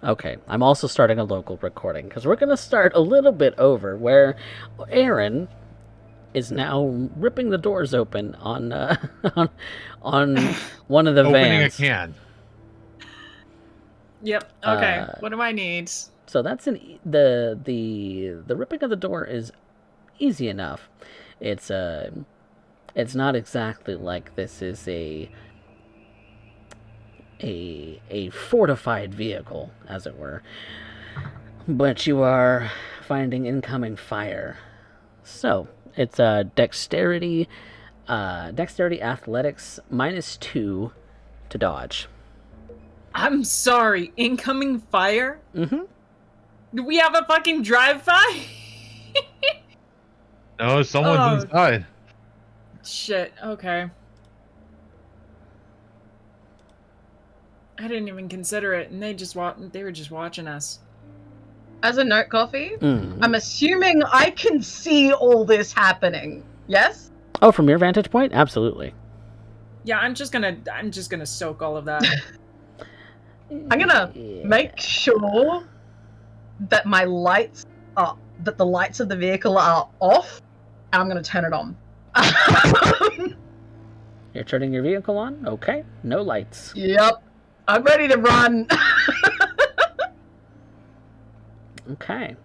Okay, I'm also starting a local recording because we're going to start a little bit over where Aaron is now ripping the doors open on on one of the Opening a vans. can. Yep. Okay. What do I need? So that's the ripping of the door is easy enough. It's it's not exactly like this is a fortified vehicle, as it were, but you are finding incoming fire. So it's dexterity athletics -2 to dodge. I'm sorry. Incoming fire? Mm-hmm. Do we have a fucking drive-by? No, someone's Oh, inside. shit. Okay. I didn't even consider it, and they were just watching us. As a note, Coffee, Mm. I'm assuming I can see all this happening. Yes? Oh, from your vantage point, absolutely. Yeah, I'm just gonna soak all of that. I'm gonna make sure that my lights are that the lights of the vehicle are off, and I'm gonna turn it on. You're turning your vehicle on? Okay. No lights. Yep. I'm ready to run. Okay.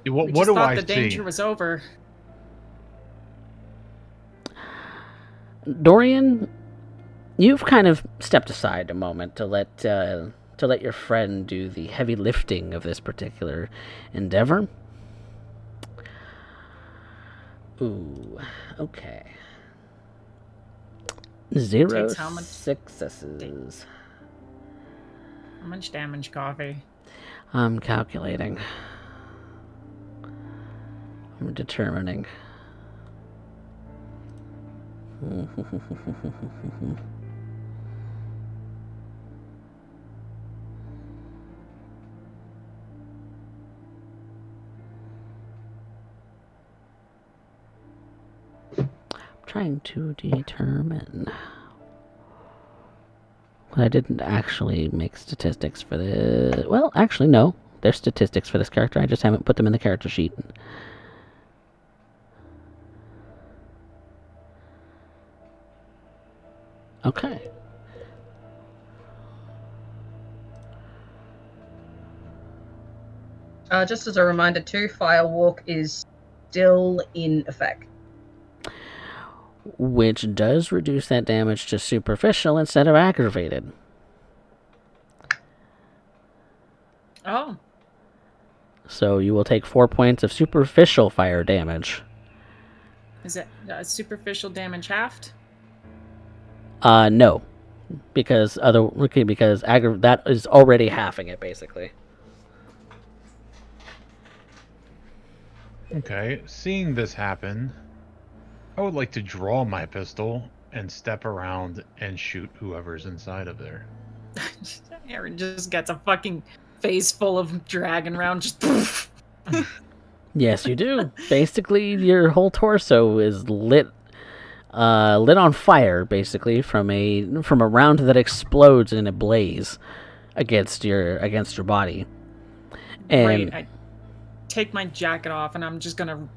What, We what just do thought I the see? danger was over. Dorian, you've kind of stepped aside a moment to let your friend do the heavy lifting of this particular endeavor. Ooh, okay. Zero Takes how much? successes. How much damage, Coffee? I'm calculating. I'm determining. Trying to determine. I didn't actually make statistics for the. Well, actually, no. There's statistics for this character. I just haven't put them in the character sheet. Okay. Just as a reminder, too, Firewalk is still in effect. Which does reduce that damage to superficial instead of aggravated. Oh. So you will take 4 points of superficial fire damage. Is it superficial damage halved? No, because that is already halving it basically. Okay, seeing this happen, I would like to draw my pistol and step around and shoot whoever's inside of there. Aaron just gets a fucking face full of dragon round. Just poof. Yes, you do. Basically, your whole torso is lit on fire, basically from a round that explodes in a blaze against your body. And Great. I take my jacket off and I'm just gonna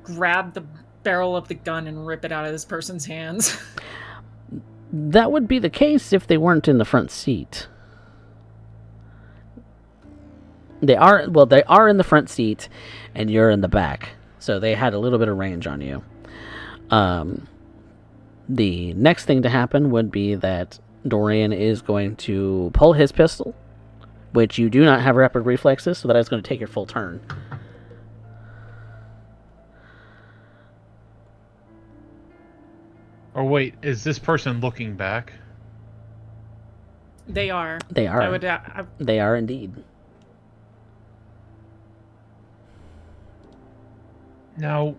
grab the barrel of the gun and rip it out of this person's hands. that would be the case if they weren't in the front seat. They are in the front seat, and you're in the back, so they had a little bit of range on you. The next thing to happen would be that Dorian is going to pull his pistol, which you do not have rapid reflexes, so that is going to take your full turn. Oh wait, is this person looking back? They are. They are. They are indeed. Now,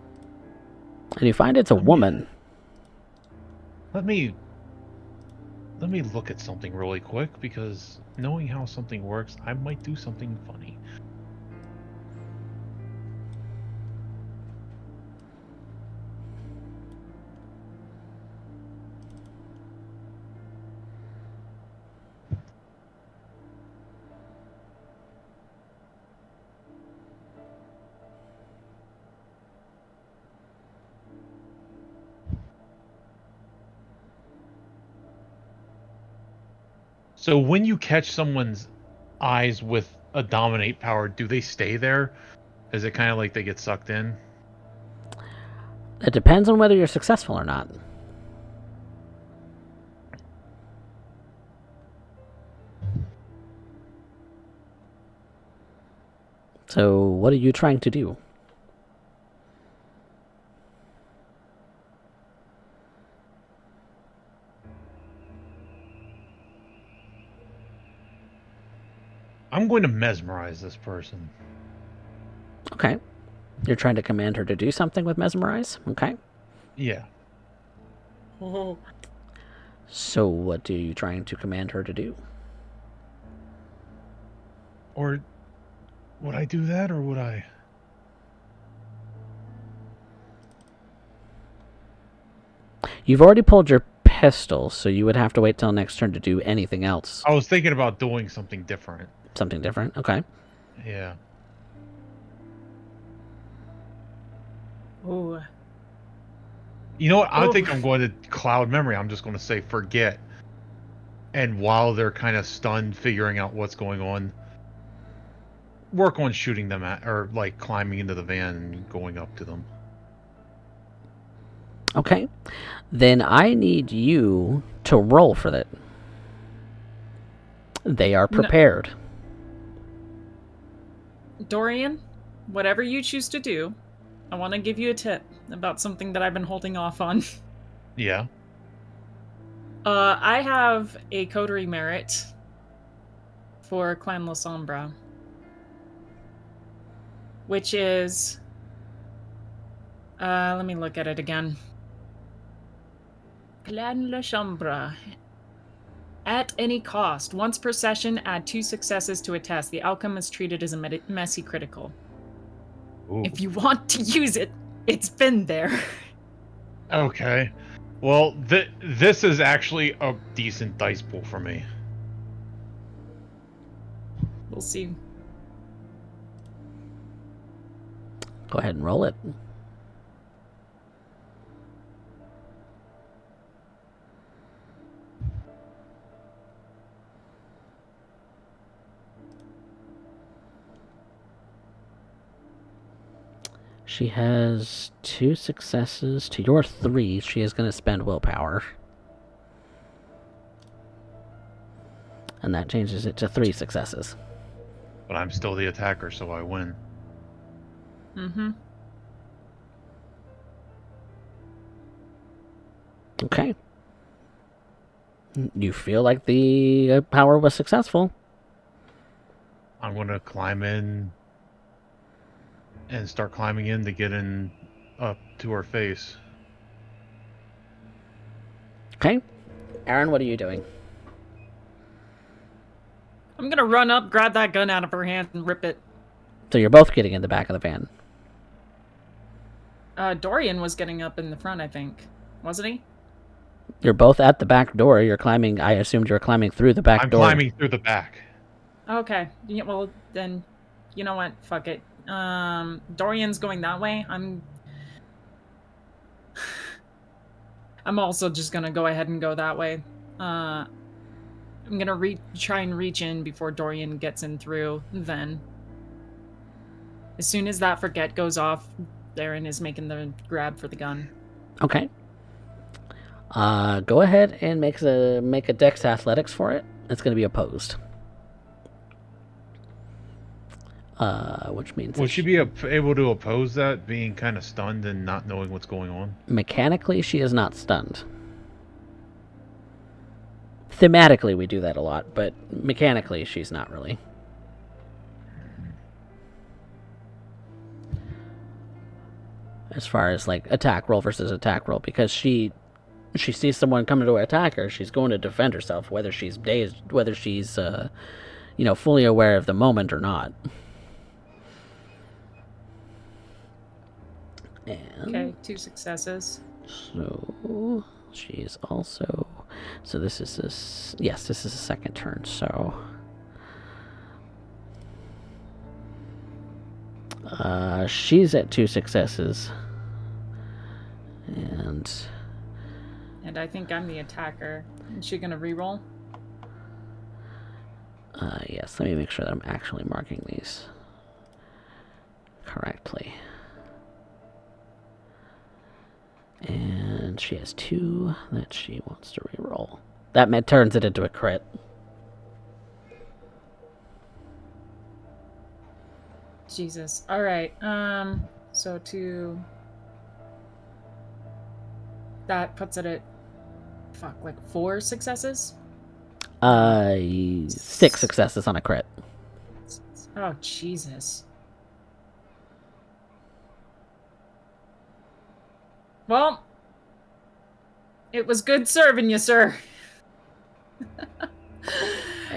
and you find it's a woman. Let me look at something really quick, because knowing how something works, I might do something funny. So when you catch someone's eyes with a dominate power, do they stay there? Is it kind of like they get sucked in? It depends on whether you're successful or not. So, what are you trying to do? I'm going to mesmerize this person. Okay. You're trying to command her to do something with Mesmerize? Okay. Yeah. Oh. So, what are you trying to command her to do? Or would I do that, or would I? You've already pulled your pistol, so you would have to wait till next turn to do anything else. I was thinking about doing something different. Something different? Okay. Yeah. Ooh. You know what? I Oof. think I'm going to cloud memory. I'm just going to say forget. And while they're kind of stunned, figuring out what's going on, work on shooting them at, or like climbing into the van and going up to them. Okay. Then I need you to roll for that. They are prepared. Dorian, whatever you choose to do, I want to give you a tip about something that I've been holding off on. Yeah. I have a coterie merit for Clan La Sombra, which is... let me look at it again. Clan La Sombra. At any cost, once per session, add 2 successes to a test. The outcome is treated as a messy critical. Ooh. If you want to use it, it's been there. Okay. Well, this is actually a decent dice pool for me. We'll see. Go ahead and roll it. She has 2 successes. To your 3, she is going to spend willpower. And that changes it to 3 successes. But I'm still the attacker, so I win. Mm-hmm. Okay. You feel like the power was successful. I'm going to climb in and start climbing in to get in up to her face. Okay. Aaron, what are you doing? I'm gonna run up, grab that gun out of her hand, and rip it. So you're both getting in the back of the van. Dorian was getting up in the front, I think. Wasn't he? You're both at the back door. You're climbing. I assumed you were climbing through the back door. I'm climbing through the back. Okay. Yeah, well, then, you know what? Fuck it. Dorian's going that way. I'm also just gonna go ahead and go that way. I'm gonna try and reach in before Dorian gets in through, then. As soon as that forget goes off, Darren is making the grab for the gun. Okay. Go ahead and make a Dex Athletics for it. It's going to be opposed. Which means... Will she be able to oppose that, being kind of stunned and not knowing what's going on? Mechanically, she is not stunned. Thematically, we do that a lot, but mechanically, she's not really. As far as, like, attack roll versus attack roll, because she sees someone coming to attack her, she's going to defend herself, whether she's dazed, whether she's, fully aware of the moment or not. And Okay, 2 successes. so she's also... So this is yes, this is a second turn, so... she's at 2 successes. And I think I'm the attacker. Is she gonna reroll? Yes, let me make sure that I'm actually marking these correctly. And she has 2 that she wants to reroll. That turns it into a crit. Jesus. All right. So that puts it at like 4 successes. 6 successes on a crit. Oh Jesus. Well, it was good serving you, sir.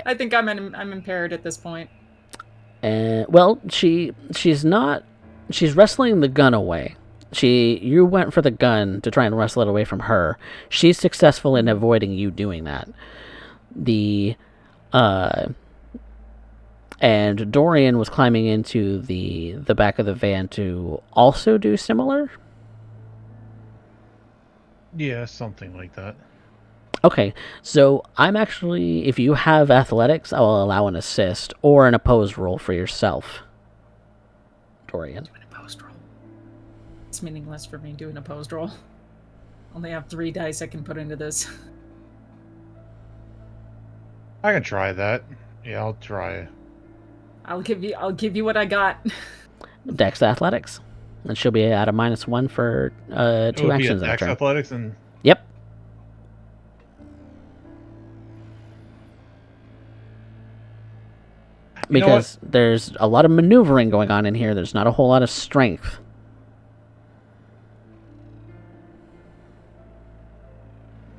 I think I'm impaired at this point. Well, she's not. She's wrestling the gun away. You went for the gun to try and wrestle it away from her. She's successful in avoiding you doing that. And Dorian was climbing into the back of the van to also do similar. Yeah, something like that. Okay, so I'm actually, if you have athletics, I will allow an assist or an opposed roll for yourself, Dorian. Do an opposed roll. It's meaningless for me to do an opposed roll. Only have 3 dice I can put into this. I can try that. Yeah, I'll try. I'll give you what I got. Dex athletics, and she'll be at a -1 for 2 actions that Dex turn. athletics and. Yep. Because there's a lot of maneuvering going on in here. There's not a whole lot of strength.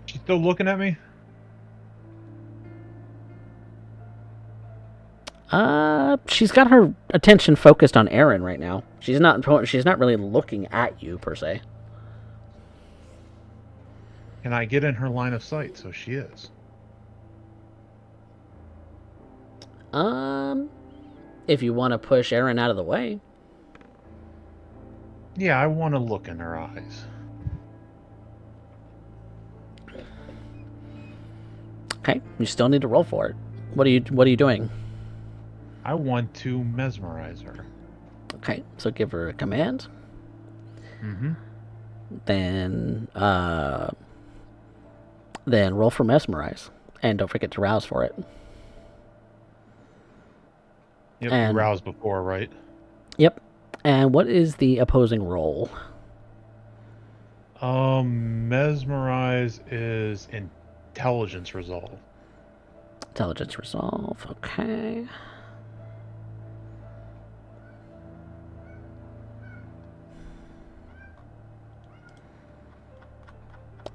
She's still looking at me? She's got her attention focused on Aaron right now. She's not really looking at you per se. Can I get in her line of sight? So she is. If you want to push Aaron out of the way. Yeah, I want to look in her eyes. Okay, you still need to roll for it. What are you doing? I want to mesmerize her. Okay, so give her a command. Mm-hmm. Then roll for mesmerize, and don't forget to rouse for it. Yep, And- you roused before, right? Yep. And what is the opposing roll? Mesmerize is intelligence resolve. Intelligence resolve. Okay.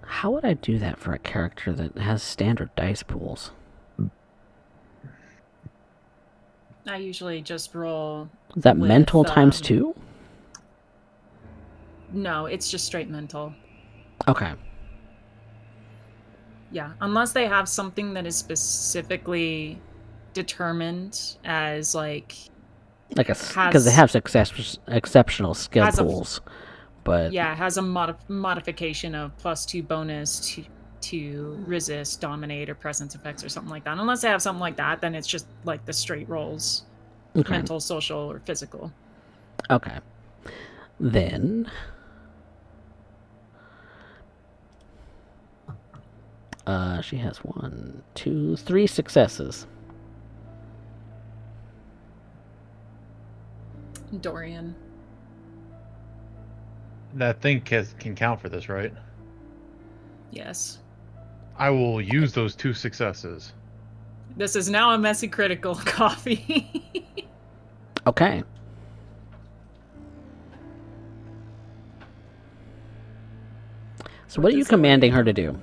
How would I do that for a character that has standard dice pools? I usually just roll. Is that with, mental times 2? No, it's just straight mental. Okay. Yeah, unless they have something that is specifically determined as like Because they have exceptional skill has a- pools, but yeah, it has a modification of +2 bonus to resist, dominate, or presence effects or something like that. Unless they have something like that, then it's just like the straight rolls. okay. Mental, social, or physical. Okay. Then she has 1, 2, 3 successes. Dorian. That thing can count for this, right? Yes. I will use those 2 successes. This is now a messy critical coffee. Okay. So what are you commanding her to do?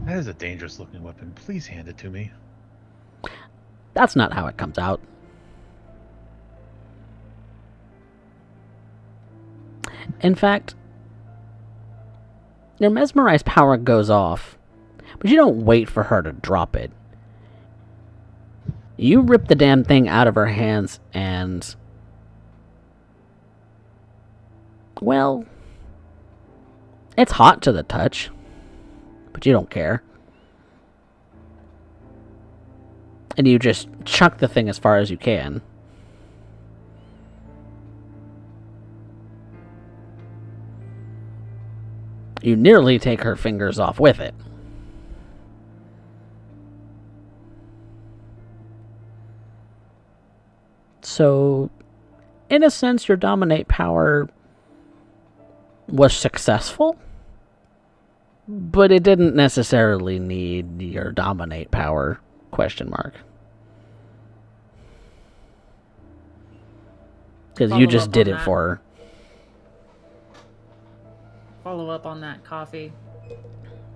That is a dangerous looking weapon. Please hand it to me. That's not how it comes out. In fact, your mesmerize power goes off, but you don't wait for her to drop it. You rip the damn thing out of her hands and... well, it's hot to the touch, but you don't care. And you just chuck the thing as far as you can. You nearly take her fingers off with it. So, in a sense, your dominate power was successful, but it didn't necessarily need your dominate power, question mark. Because you just did it for her. Follow up on that, Coffee.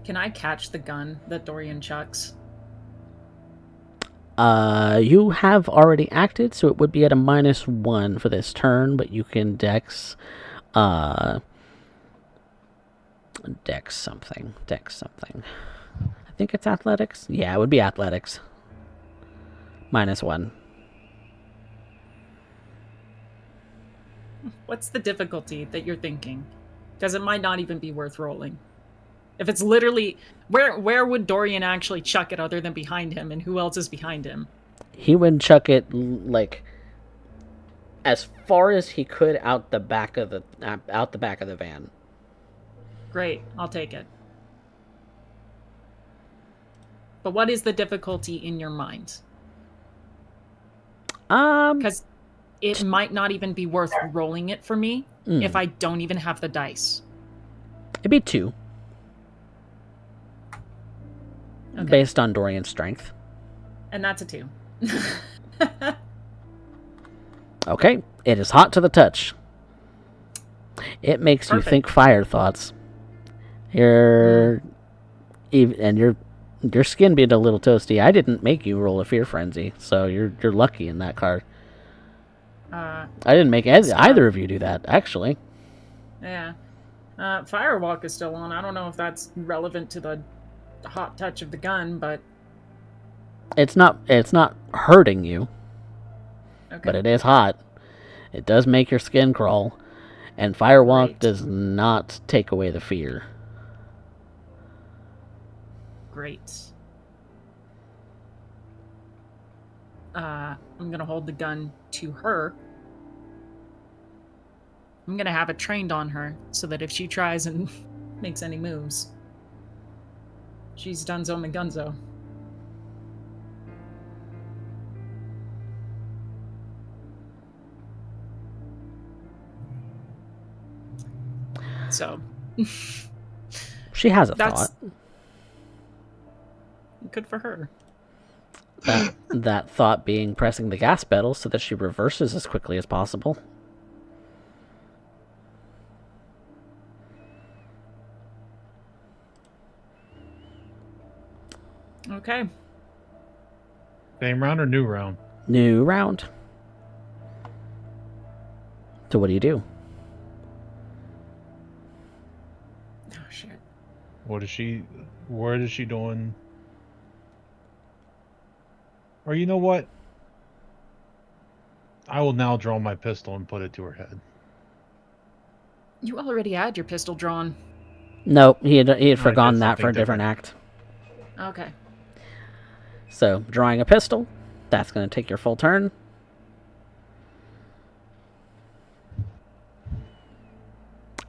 Can I catch the gun that Dorian chucks? You have already acted, so it would be at a -1 for this turn, but you can dex something. I think it's athletics. Yeah, it would be athletics. -1. What's the difficulty that you're thinking? Because it might not even be worth rolling. If it's literally... Where would Dorian actually chuck it other than behind him, and who else is behind him? He would chuck it, like, as far as he could out the back of the van. Great, I'll take it. But what is the difficulty in your mind? Because it might not even be worth rolling it for me if I don't even have the dice. It'd be 2. Okay. Based on Dorian's strength. And that's a 2. Okay, it is hot to the touch. It makes you think fire thoughts. Your skin being a little toasty. I didn't make you roll a fear frenzy, so you're lucky in that card. I didn't make either of you do that, actually. Yeah. Firewalk is still on. I don't know if that's relevant to the hot touch of the gun, but it's not hurting you. Okay. But it is hot. It does make your skin crawl, and Firewalk does not take away the fear. Great. I'm gonna hold the gun to her. I'm gonna have it trained on her so that if she tries and makes any moves, she's donezo McGunzo. So she has a thought. Good for her. That thought being pressing the gas pedal so that she reverses as quickly as possible. Okay. Same round or new round? New round. So what do you do? Oh shit. What is she doing? Or you know what? I will now draw my pistol and put it to her head. You already had your pistol drawn. Nope, he had forgone that for a different act. Okay. So, drawing a pistol, that's going to take your full turn.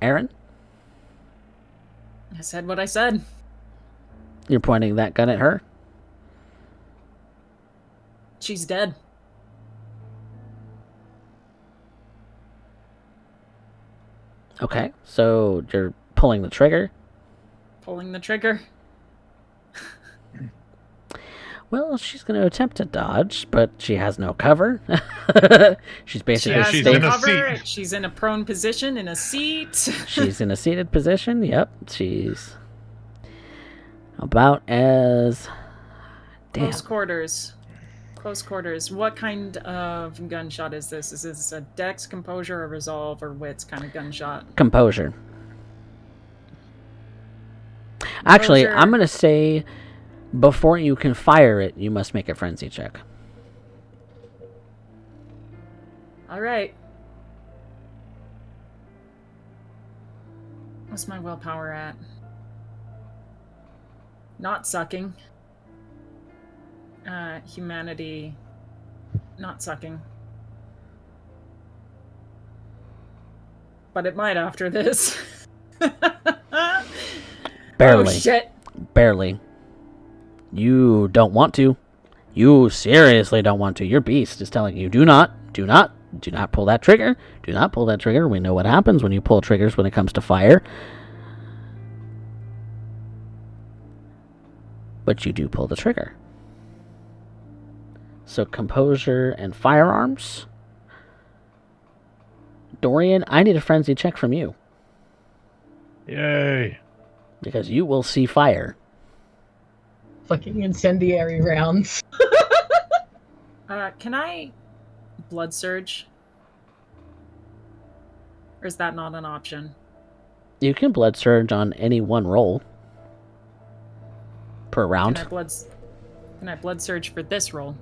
Aaron? I said what I said. You're pointing that gun at her? She's dead. Okay, so you're pulling the trigger? Pulling the trigger. Well, she's going to attempt to dodge, but she has no cover. She's basically... She's in a seat. She's in a prone position, in a seat. She's in a seated position, yep. She's about as... Damn. Close quarters. What kind of gunshot is this? Is this a dex, composure, or resolve, or wits kind of gunshot? Composure. Actually, I'm going to say... Before you can fire it, you must make a frenzy check. All right. What's my willpower at? Not sucking. humanity not sucking. But it might after this. Barely. Oh, shit. Barely. You don't want to. You seriously don't want to. Your beast is telling you, do not pull that trigger. Do not pull that trigger. We know what happens when you pull triggers when it comes to fire. But you do pull the trigger. So composure and firearms. Dorian, I need a frenzy check from you. Yay. Because you will see fire. Fucking incendiary rounds. Can I blood surge? Or is that not an option? You can blood surge on any one roll per round. Can I blood surge for this roll?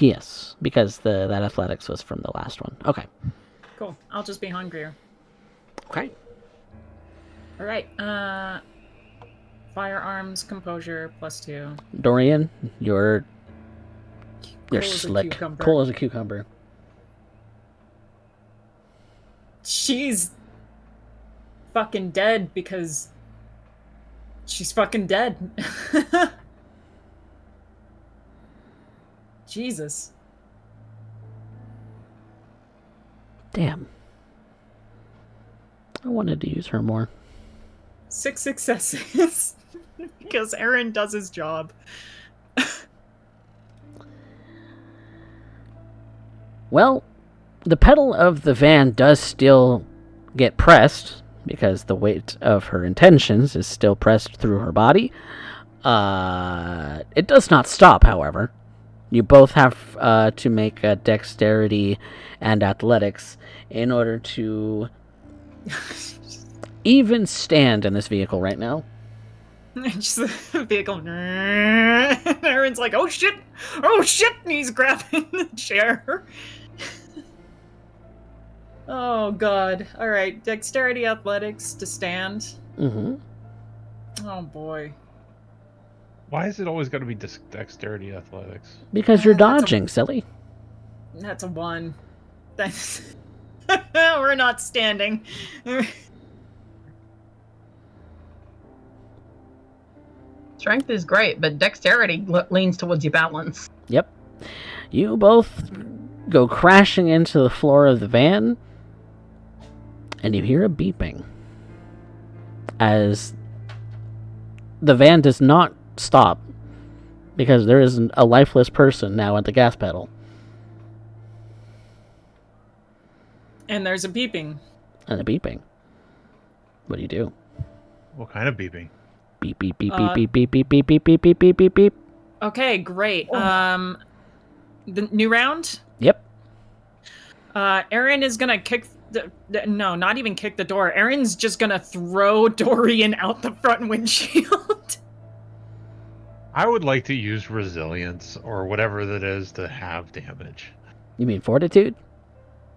Yes, because that athletics was from the last one. Okay. Cool. I'll just be hungrier. Okay. All right. Firearms, composure, +2. Dorian, you're Cool as a slick. cucumber. Cool as a cucumber. She's fucking dead because she's fucking dead. Jesus. Damn. I wanted to use her more. 6 successes. Because Aaron does his job. Well, the pedal of the van does still get pressed because the weight of her intentions is still pressed through her body. It does not stop, however. You both have to make a dexterity and athletics in order to even stand in this vehicle right now. Just the vehicle. Aaron's like, oh shit! Oh shit! And he's grabbing the chair. Oh god. Alright, dexterity athletics to stand. Mm-hmm. Oh boy. Why is it always got to be dexterity athletics? Because you're That's a- dodging, silly. That's a 1. That's... We're not standing. Strength is great, but dexterity leans towards your balance. Yep. You both go crashing into the floor of the van, and you hear a beeping as the van does not stop because there is a lifeless person now at the gas pedal. And there's a beeping. And a beeping. What do you do? What kind of beeping? Beep, beep, beep, beep, beep, beep, beep, beep, beep, beep, beep, beep, beep. Okay, great. The new round? Yep. Aaron is gonna kick no, not even kick the door. Aaron's just gonna throw Dorian out the front windshield. I would like to use resilience or whatever that is to have damage. You mean fortitude?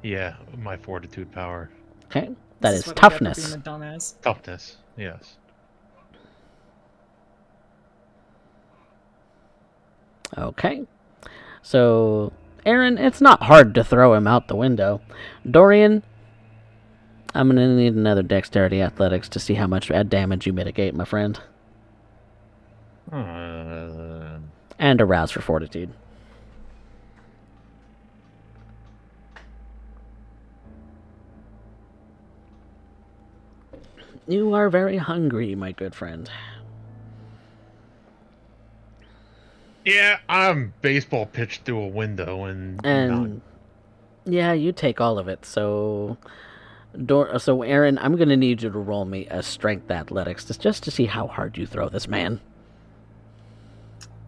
Yeah, my fortitude power. Okay. That This is what I get for toughness. being a dumbass. Toughness, yes. Okay. So, Aaron, it's not hard to throw him out the window. Dorian, I'm going to need another dexterity athletics to see how much damage you mitigate, my friend. And a rouse for fortitude. You are very hungry, my good friend. Yeah, I'm baseball pitched through a window and yeah, you take all of it. So, Aaron, I'm gonna need you to roll me a strength athletics just to see how hard you throw this man.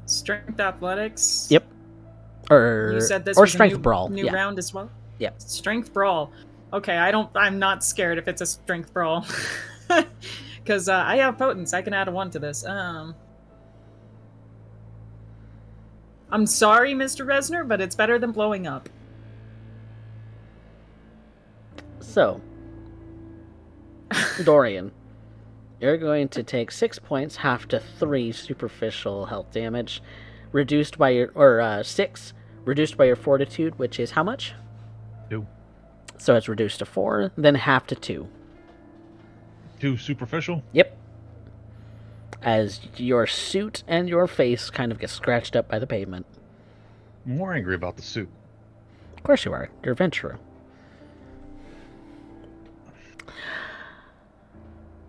Strength athletics. Yep. Or You said this or was strength a new, brawl. new Yeah. round as well. Yep. Strength brawl. Okay, I'm not scared if it's a strength brawl, because I have potence. I can add a 1 to this. I'm sorry, Mr. Resner, but it's better than blowing up. So, Dorian, you're going to take 6 points, half to 3 superficial health damage, reduced by your 6 reduced by your fortitude, which is how much? 2. So it's reduced to 4, then half to 2. 2 superficial? Yep. As your suit and your face kind of get scratched up by the pavement. I'm more angry about the suit. Of course you are. You're a adventurer.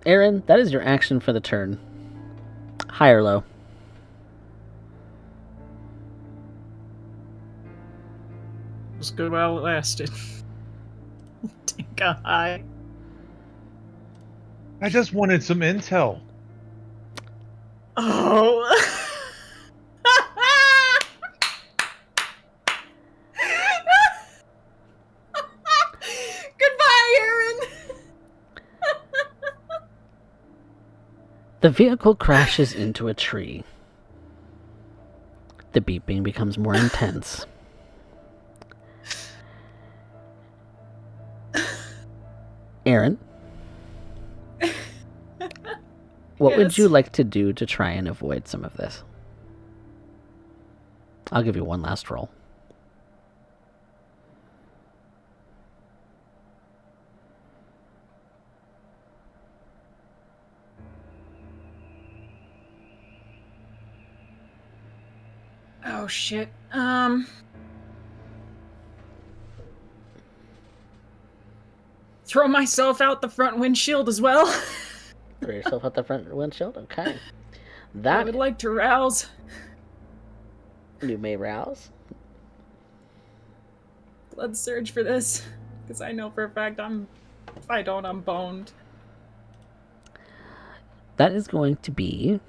Aaron, that is your action for the turn. High or low? It was good while it lasted. Take a high. I just wanted some intel. Oh. Goodbye, Aaron. The vehicle crashes into a tree. The beeping becomes more intense. Aaron? What would Yes. you like to do to try and avoid some of this? I'll give you one last roll. Oh shit. Throw myself out the front windshield as well. Throw yourself out the front windshield? Okay. I That would like to rouse. you may rouse. Blood surge for this, because I know for a fact if I don't, I'm boned. That is going to be...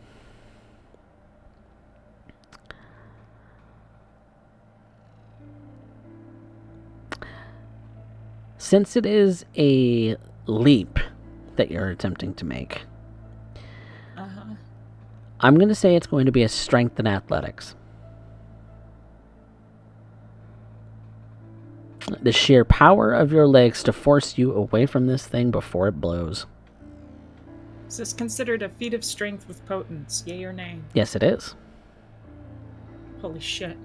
Since it is a leap that you're attempting to make, I'm going to say it's going to be a strength and athletics. The sheer power of your legs to force you away from this thing before it blows. Is this considered a feat of strength with potence, yay or nay? Yes, it is. Holy shit.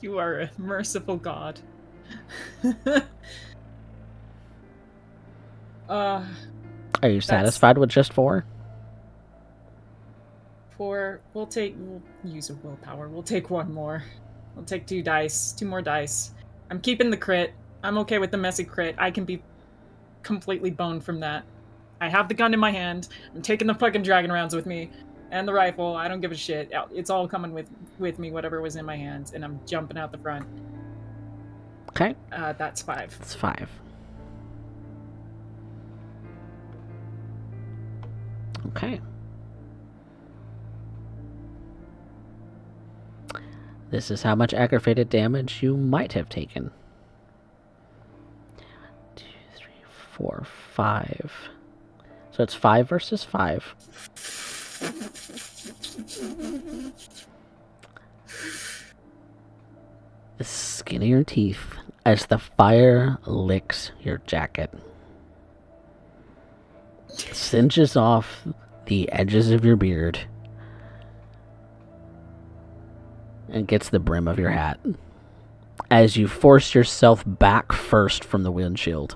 You are a merciful god. Are you satisfied with just 4? We'll use a willpower. We'll take 1 more. We'll take 2 more dice. I'm keeping the crit. I'm okay with the messy crit. I can be completely boned from that. I have the gun in my hand. I'm taking the fucking dragon rounds with me. And the rifle. I don't give a shit. It's all coming with me, whatever was in my hands. And I'm jumping out the front. Okay. That's 5. It's 5. Okay. This is how much aggravated damage you might have taken. 2, 3, 4, 5. So it's 5 versus 5. The skin of your teeth as the fire licks your jacket. Singes off the edges of your beard and gets the brim of your hat as you force yourself back first from the windshield.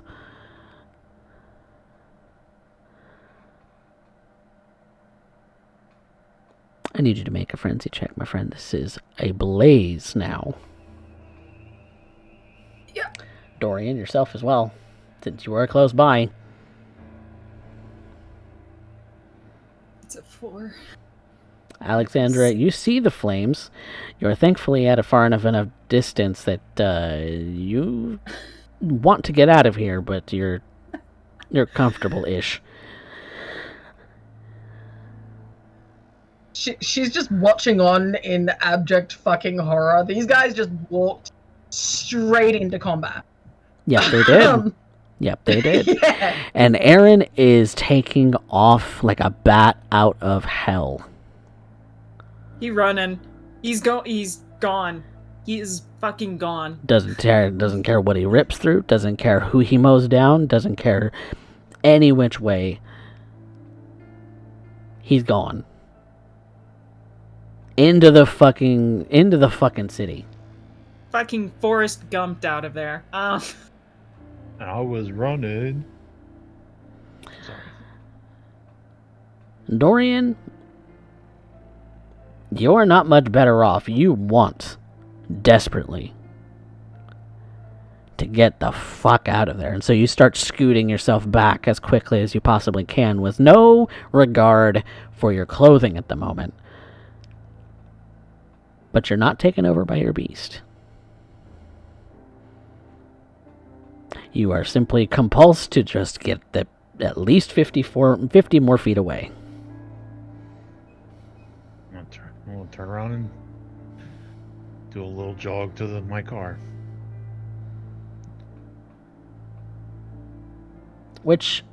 I need you to make a frenzy check, my friend. This is a blaze now. Yeah. Dorian, yourself as well, since you were close by. It's a 4. Alexandra, you see the flames. You're thankfully at a far enough distance that you want to get out of here, but you're comfortable-ish. She's just watching on in abject fucking horror. These guys just walked straight into combat. Yep, they did. Yep, they did. Yeah. And Aaron is taking off like a bat out of hell. He running. He's gone. He is fucking gone. Doesn't care what he rips through, doesn't care who he mows down, doesn't care any which way. He's gone. Into the fucking city. Fucking Forrest Gumped out of there. I was running. Sorry. Dorian, you're not much better off. You want desperately to get the fuck out of there. And so you start scooting yourself back as quickly as you possibly can with no regard for your clothing at the moment. But you're not taken over by your beast. You are simply compulsed to just get at least 50 more feet away. I'm gonna turn around and do a little jog to my car. Which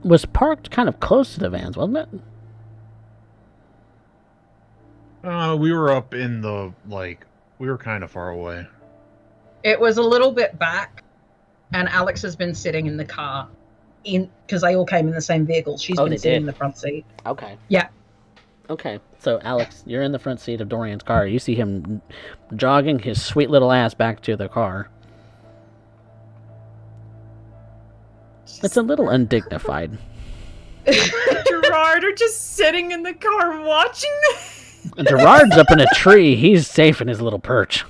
was parked kind of close to the vans, wasn't it? We were up in the, we were kind of far away. It was a little bit back, and Alex has been sitting in the car, because they all came in the same vehicle. She's been sitting in the front seat. Okay. Yeah. Okay. So, Alex, you're in the front seat of Dorian's car. You see him jogging his sweet little ass back to the car. It's a little undignified. Gerard are just sitting in the car watching Gerard's up in a tree. He's safe in his little perch.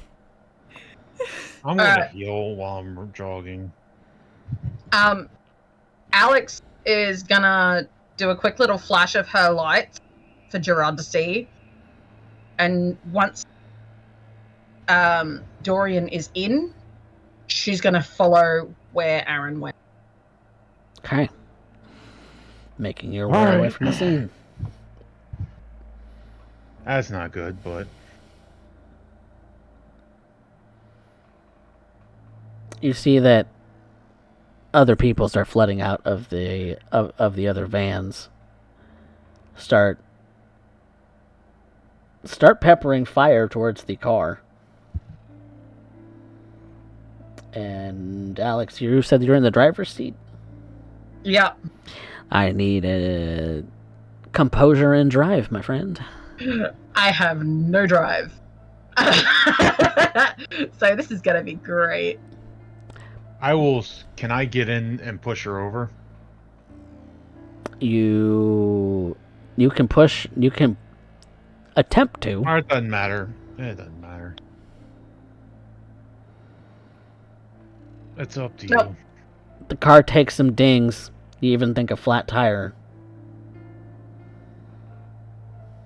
I'm gonna heal while I'm jogging. Alex is gonna do a quick little flash of her lights for Gerard to see. And once Dorian is in, she's gonna follow where Aaron went. Okay. Making your way away from the scene. That's not good, but you see that other people start flooding out of the other vans. Start peppering fire towards the car. And Alex, you said you're in the driver's seat? Yeah. I need a composure and drive, my friend. I have no drive. So this is going to be great. Can I get in and push her over? You can attempt to. Or it doesn't matter. It doesn't matter. It's up to you. The car takes some dings. You even think a flat tire.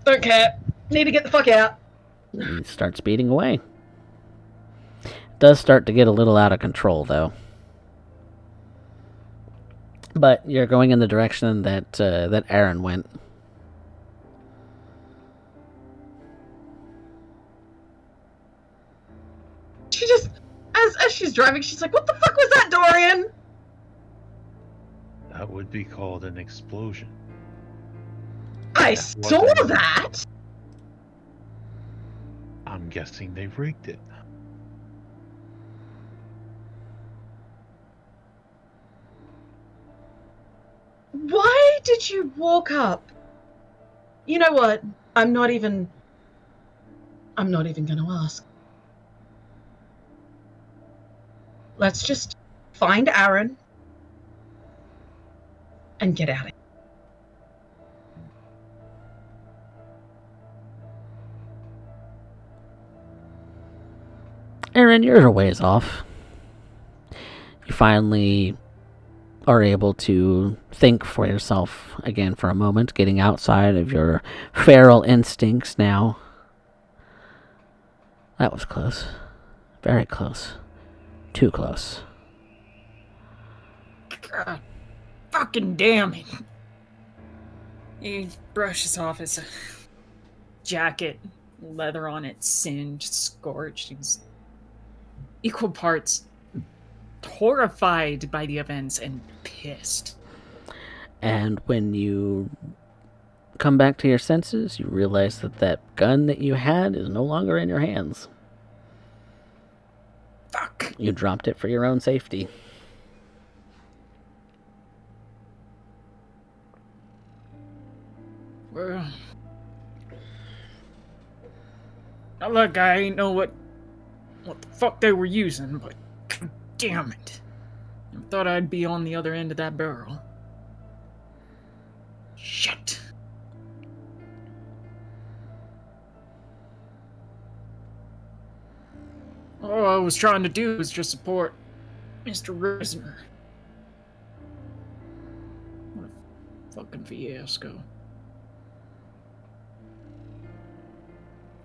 Don't care. Need to get the fuck out. You start speeding away. It does start to get a little out of control, though. But you're going in the direction that Aaron went. She just, as she's driving, she's like, "What the fuck was that, Dorian?" That would be called an explosion. I saw that. I'm guessing they rigged it. Why did you walk up? You know what? I'm not even gonna ask. Let's just find Aaron and get out of here. Aaron, you're a ways off. You finally are able to think for yourself again for a moment, getting outside of your feral instincts now. That was close. Very close. Too close. God, fucking damn it. He brushes off his jacket, leather on it, singed, scorched. He's equal parts horrified by the events and pissed. And when you come back to your senses, you realize that gun that you had is no longer in your hands. Fuck. You dropped it for your own safety. Well, not like I ain't know what the fuck they were using, but god damn it. I thought I'd be on the other end of that barrel. Shit. All I was trying to do was just support Mr. Risner. What a fucking fiasco.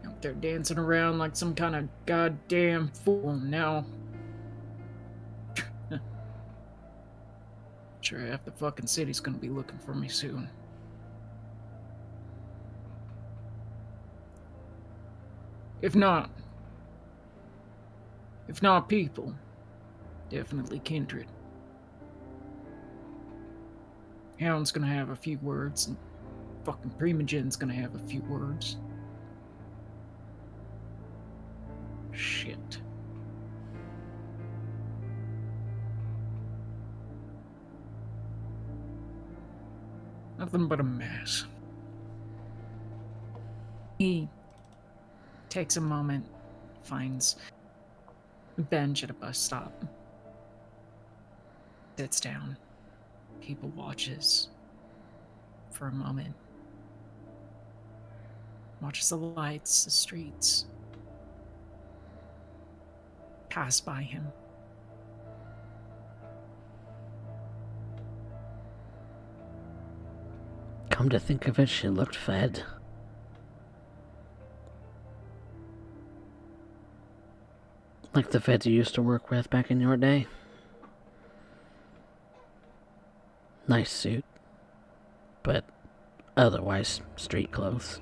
Out there dancing around like some kind of goddamn fool now. Sure, half the fucking city's gonna be looking for me soon. If not people, definitely kindred. Hound's gonna have a few words, and fucking Primogen's gonna have a few words. Shit. Nothing but a mess. He takes a moment, finds a bench at a bus stop, sits down. People watches for a moment. Watches the lights, the streets pass by him. Come to think of it, she looked fed. Like the feds you used to work with back in your day. Nice suit, but otherwise street clothes.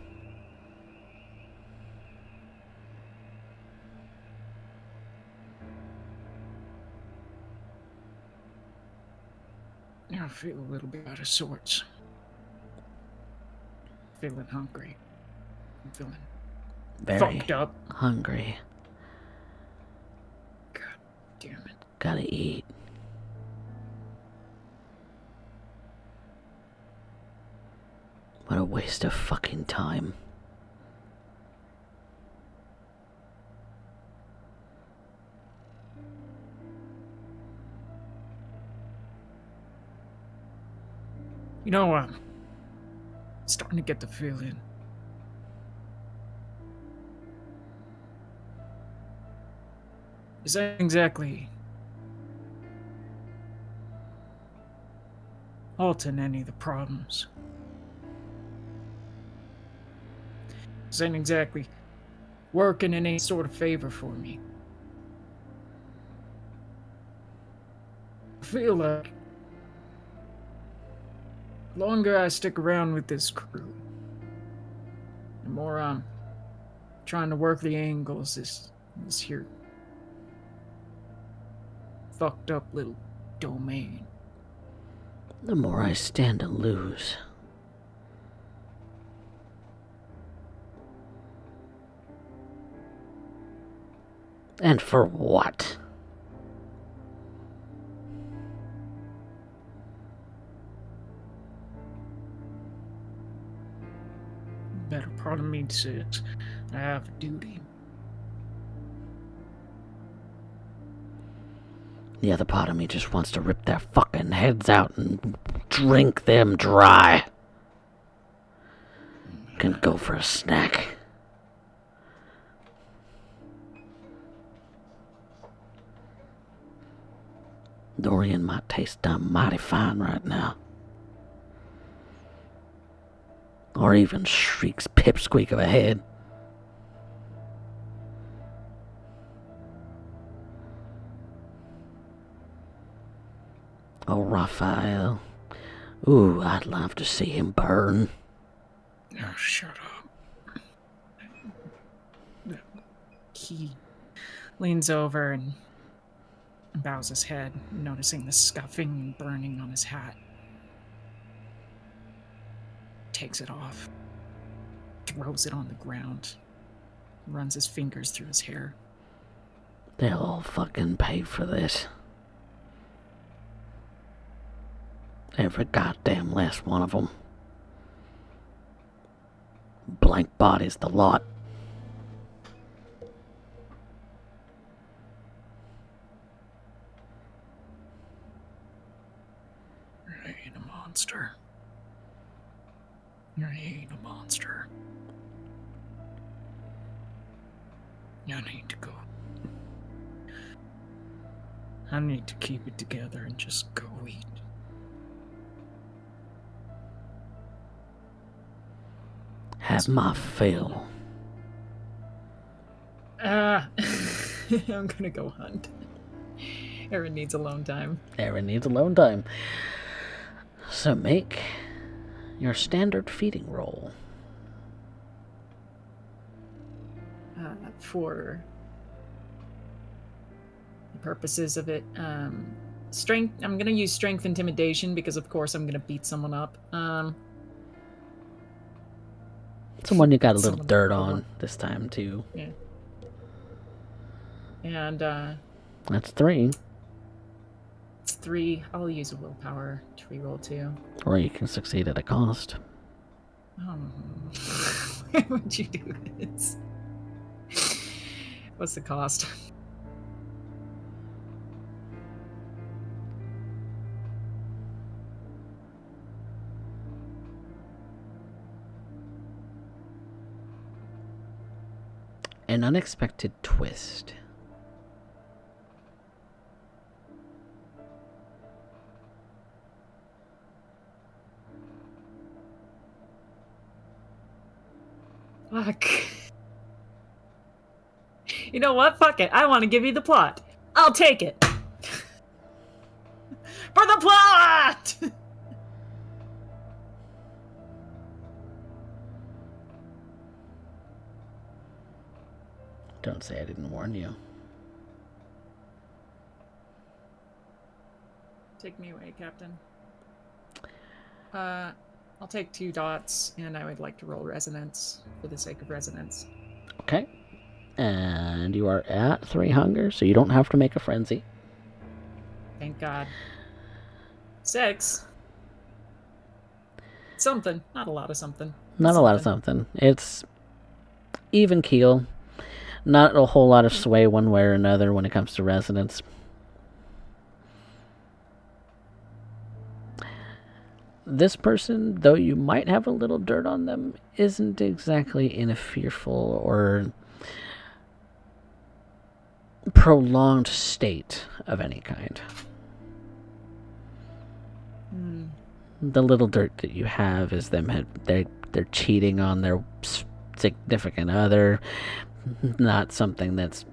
I feel a little bit out of sorts. Feeling hungry. I'm feeling Very fucked up. hungry. God damn it. Gotta eat. What a waste of fucking time. You know, I'm starting to get the feeling. Is that exactly halting any of the problems? This ain't exactly working in any sort of favor for me. I feel like the longer I stick around with this crew, the more I'm trying to work the angles this here fucked up little domain. The more I stand to lose. And for what? Better part of me says I have a duty. The other part of me just wants to rip their fucking heads out and drink them dry. Can go for a snack. Dorian might taste damn mighty fine right now. Or even Shriek's pipsqueak of a head. Oh, Raphael. Ooh, I'd love to see him burn. Oh, shut up. He leans over and bows his head, noticing the scuffing and burning on his hat. Takes it off, throws it on the ground, runs his fingers through his hair. They'll all fucking pay for this. Every goddamn last one of them. Blank bodies, the lot. I ain't a monster. I ain't a monster. I need to go. I need to keep it together and just go eat. Have my fill. I'm gonna go hunt. Erin needs alone time. Erin needs alone time. So make your standard feeding roll. For the purposes of it, strength. I'm gonna use strength intimidation because, of course, I'm gonna beat someone up. Someone you got a little Someone- dirt on this time, too. Yeah. And That's 3. it's 3. I'll use a willpower to reroll 2. Or you can succeed at a cost. Why would you do this? What's the cost? An unexpected twist. Fuck. You know what? Fuck it. I want to give you the plot. I'll take it. For the plot! Don't say I didn't warn you. Take me away, Captain. I'll take 2 dots, and I would like to roll resonance for the sake of resonance. Okay. And you are at 3 hunger, so you don't have to make a frenzy. Thank God. 6. Something. Not a lot of something. Not a lot of something. It's even keel. Not a whole lot of sway one way or another when it comes to resonance. This person, though you might have a little dirt on them, isn't exactly in a fearful or prolonged state of any kind. The little dirt that you have is them they're cheating on their significant other, not something that's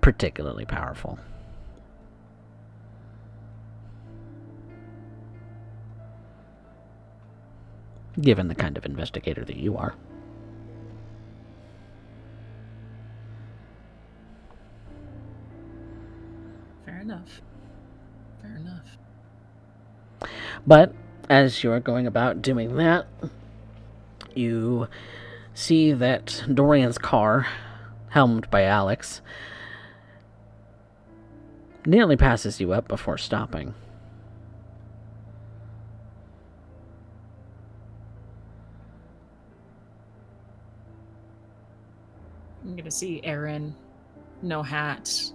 particularly powerful. Given the kind of investigator that you are. Fair enough. Fair enough. But as you're going about doing that, you see that Dorian's car, helmed by Alex, nearly passes you up before stopping. I'm gonna see Erin. No hat,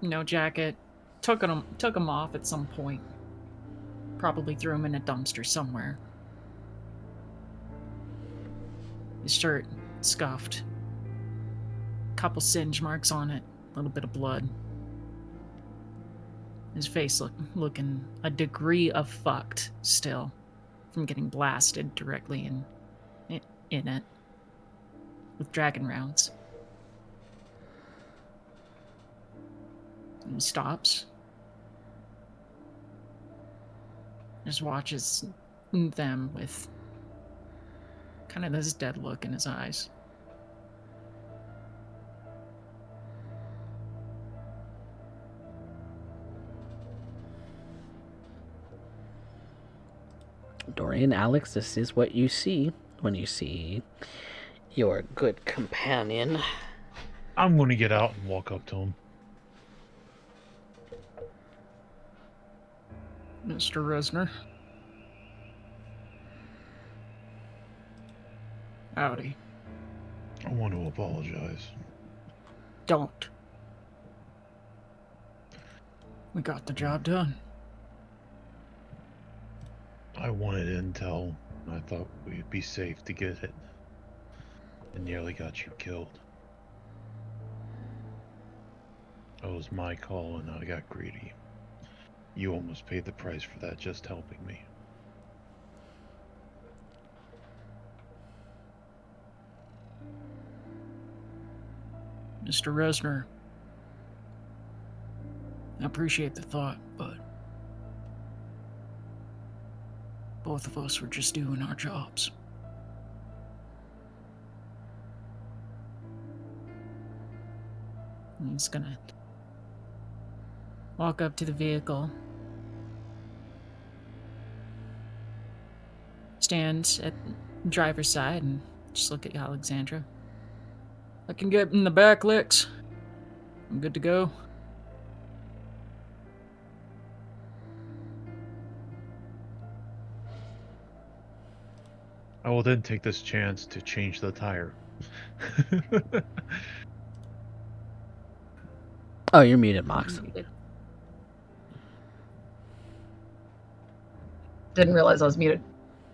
no jacket. Took him off at some point. Probably threw him in a dumpster somewhere. His shirt scuffed. Couple singe marks on it. A little bit of blood. His face looking a degree of fucked still from getting blasted directly in it with dragon rounds. And he stops. Just watches them with kind of this dead look in his eyes. Dorian, Alex, this is what you see when you see your good companion. I'm going to get out and walk up to him. Mr. Resner. Howdy. I want to apologize. Don't. We got the job done. I wanted intel. I thought we'd be safe to get it. It nearly got you killed. It was my call and I got greedy. You almost paid the price for that just helping me. Mr. Resner. I appreciate the thought, but both of us were just doing our jobs. And he's gonna walk up to the vehicle, stand at the driver's side, and just look at Alexandra. I can get in the back, Lex. I'm good to go. I will then take this chance to change the tire. Oh, you're muted, Mox. Didn't realize I was muted.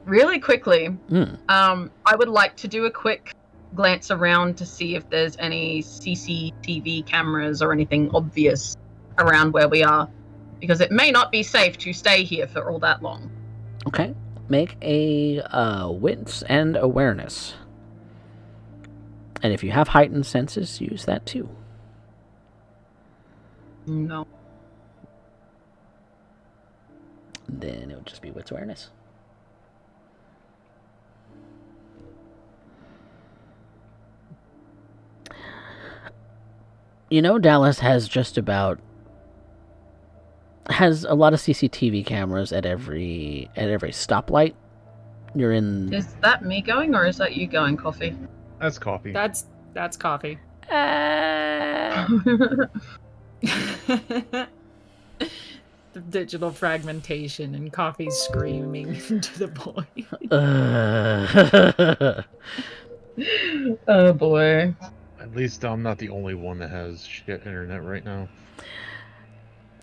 Really quickly, Mm. I would like to do a quick glance around to see if there's any CCTV cameras or anything obvious around where we are, because it may not be safe to stay here for all that long. Okay. Make a wits and awareness. And if you have heightened senses, use that too. No. Then it would just be wits awareness. You know, Dallas has a lot of CCTV cameras at every stoplight. You're in. Is that me going, or is that you going, Coffee? That's coffee. That's coffee. The digital fragmentation and coffee screaming into the void. Oh boy. At least I'm not the only one that has shit internet right now.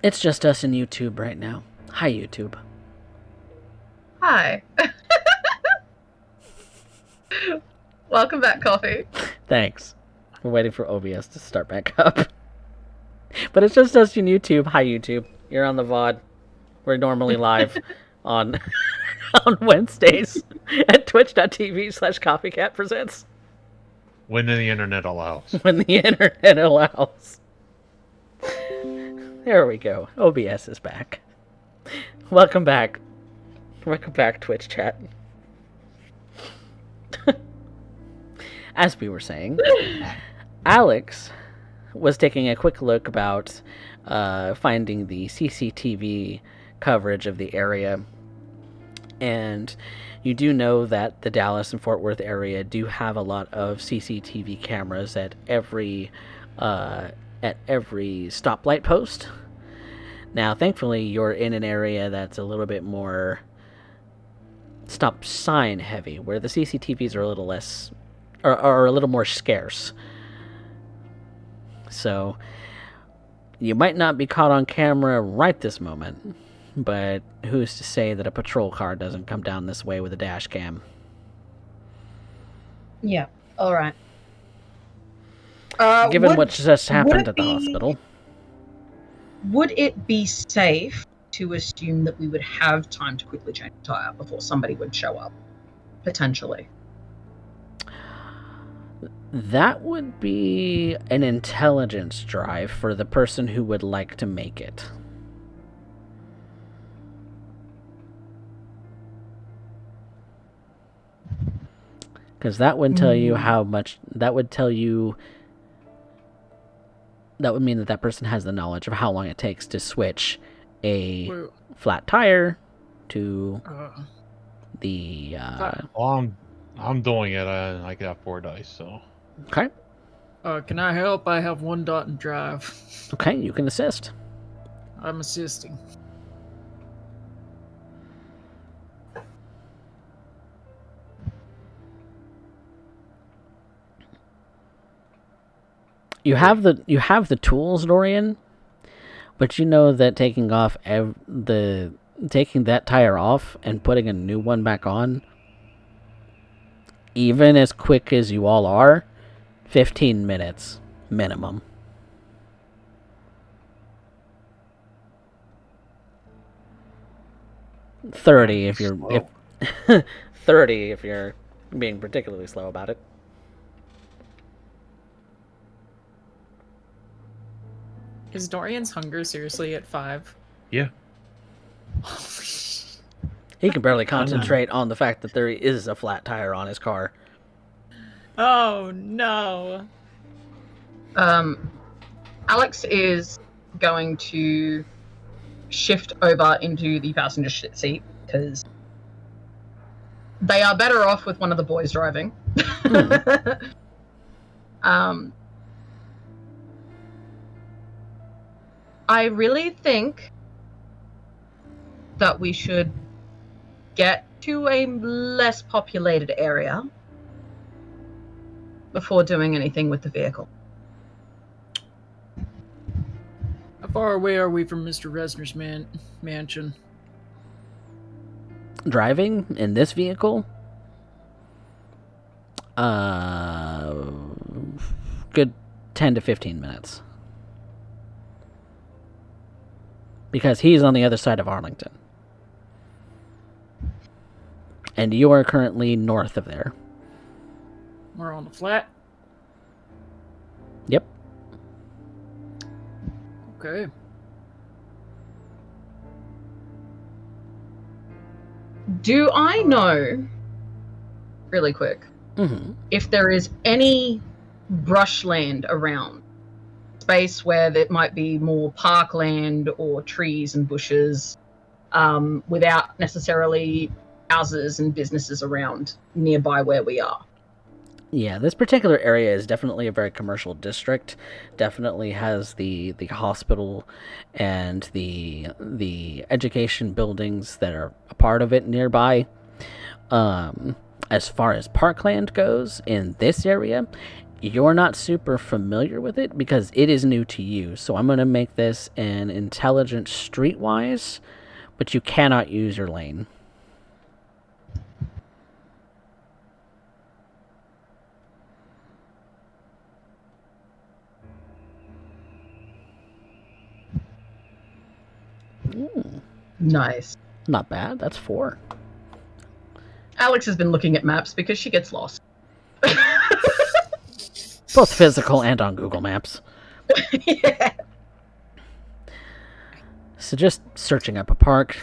It's just us and YouTube right now. Hi, YouTube. Hi. Welcome back, Coffee. Thanks. We're waiting for OBS to start back up. But it's just us and YouTube. Hi, YouTube. You're on the VOD. We're normally live on Wednesdays at twitch.tv/CoffeeCat presents. When the internet allows. When the internet allows. There we go. OBS is back. Welcome back. Welcome back, Twitch chat. As we were saying, Alex was taking a quick look about finding the CCTV coverage of the area. And you do know that the Dallas and Fort Worth area do have a lot of CCTV cameras at every stoplight post. Now, thankfully, you're in an area that's a little bit more stop sign heavy, where the CCTVs are a little less, are a little more scarce. So, you might not be caught on camera right this moment, but who's to say that a patrol car doesn't come down this way with a dash cam? Yeah, alright. Given what just happened at the hospital. Would it be safe to assume that we would have time to quickly change the tire before somebody would show up? Potentially. That would be an intelligence drive for the person who would like to make it. Because that would tell you how much... That would mean that person has the knowledge of how long it takes to switch a flat tire to the... Well, I'm doing it. I got 4 dice, so... Okay. Can I help? I have 1 dot and drive. Okay, you can assist. I'm assisting. You have the tools, Dorian, but you know that taking that tire off and putting a new one back on, even as quick as you all are, 15 minutes minimum. $30 if you're Slow. 30 if you're being particularly slow about it. Is Dorian's hunger seriously at 5? Yeah. He can barely concentrate on the fact that there is a flat tire on his car. Oh no. Alex is going to shift over into the passenger seat because they are better off with one of the boys driving. I really think that we should get to a less populated area before doing anything with the vehicle. How far away are we from Mr. Resner's mansion? Driving in this vehicle, good 10 to 15 minutes. Because he's on the other side of Arlington. And you are currently north of there. We're on the flat? Yep. Okay. Do I know, really quick, if there is any brushland around? Space where there might be more parkland or trees and bushes without necessarily houses and businesses around nearby where we are. Yeah, this particular area is definitely a very commercial district. Definitely has the hospital and the education buildings that are a part of it nearby. As far as parkland goes in this area, you're not super familiar with it because it is new to you. So I'm going to make this an intelligent streetwise, but you cannot use your lane. Nice. Not bad. That's 4. Alex has been looking at maps because she gets lost. Both physical and on Google Maps. Yeah. So just searching up a park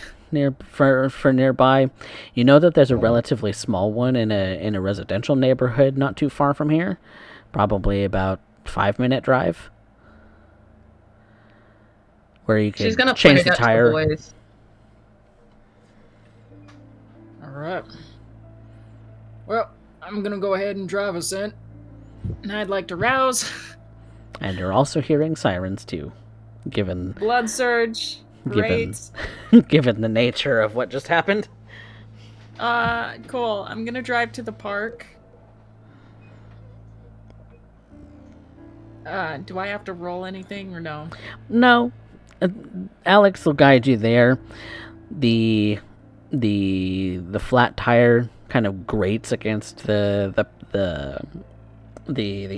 for nearby, you know that there's a relatively small one in a residential neighborhood not too far from here, probably about 5-minute drive, where you She's can gonna change point the it out to tire. the boys. Alright. Well, I'm gonna go ahead and drive us in. And I'd like to rouse. And you're also hearing sirens too, given Blood surge. Great. given the nature of what just happened. Cool. I'm gonna drive to the park. Do I have to roll anything or no? No, Alex will guide you there. The flat tire kind of grates against the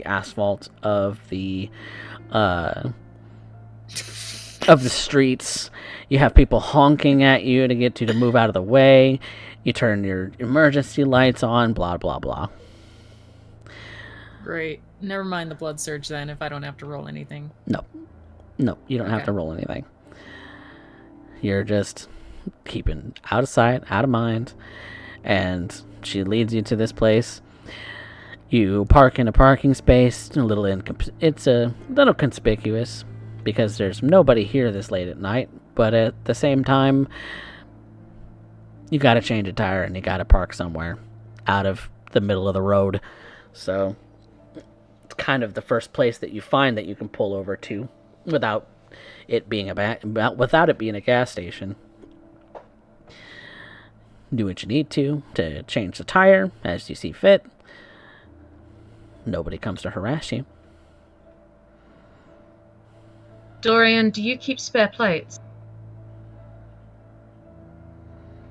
asphalt of the streets. You have people honking at you to get you to move out of the way. You turn your emergency lights on, blah blah blah. Great. Never mind the blood surge then if I don't have to roll anything. No, you don't have to roll anything. You're just keeping out of sight, out of mind, and she leads you to this place. You park in a parking space, it's a little conspicuous because there's nobody here this late at night, but at the same time, you gotta change a tire and you gotta park somewhere out of the middle of the road. So it's kind of the first place that you find that you can pull over to without it being a gas station. Do what you need to change the tire as you see fit. Nobody comes to harass you. Dorian, do you keep spare plates?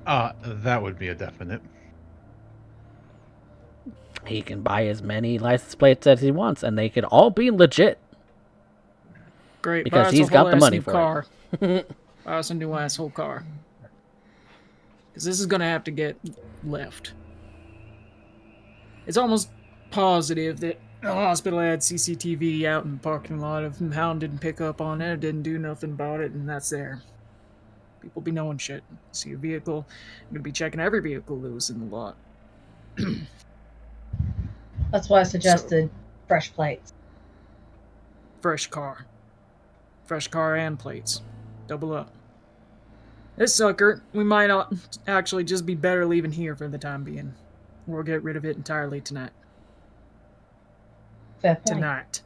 That would be a definite. He can buy as many license plates as he wants, and they could all be legit. Great, Because buy us he's a got whole the ass money new for car. it. Buy us a new asshole car. Because this is gonna have to get left. It's almost positive that the hospital had CCTV out in the parking lot. If Hound didn't pick up on it, didn't do nothing about it, and that's there. People be knowing shit. See a vehicle, I'm gonna be checking every vehicle that was in the lot. That's why I suggested fresh plates. Fresh car. Fresh car and plates. Double up. This sucker, we might not actually just be better leaving here for the time being. We'll get rid of it entirely tonight. Fair point. Tonight.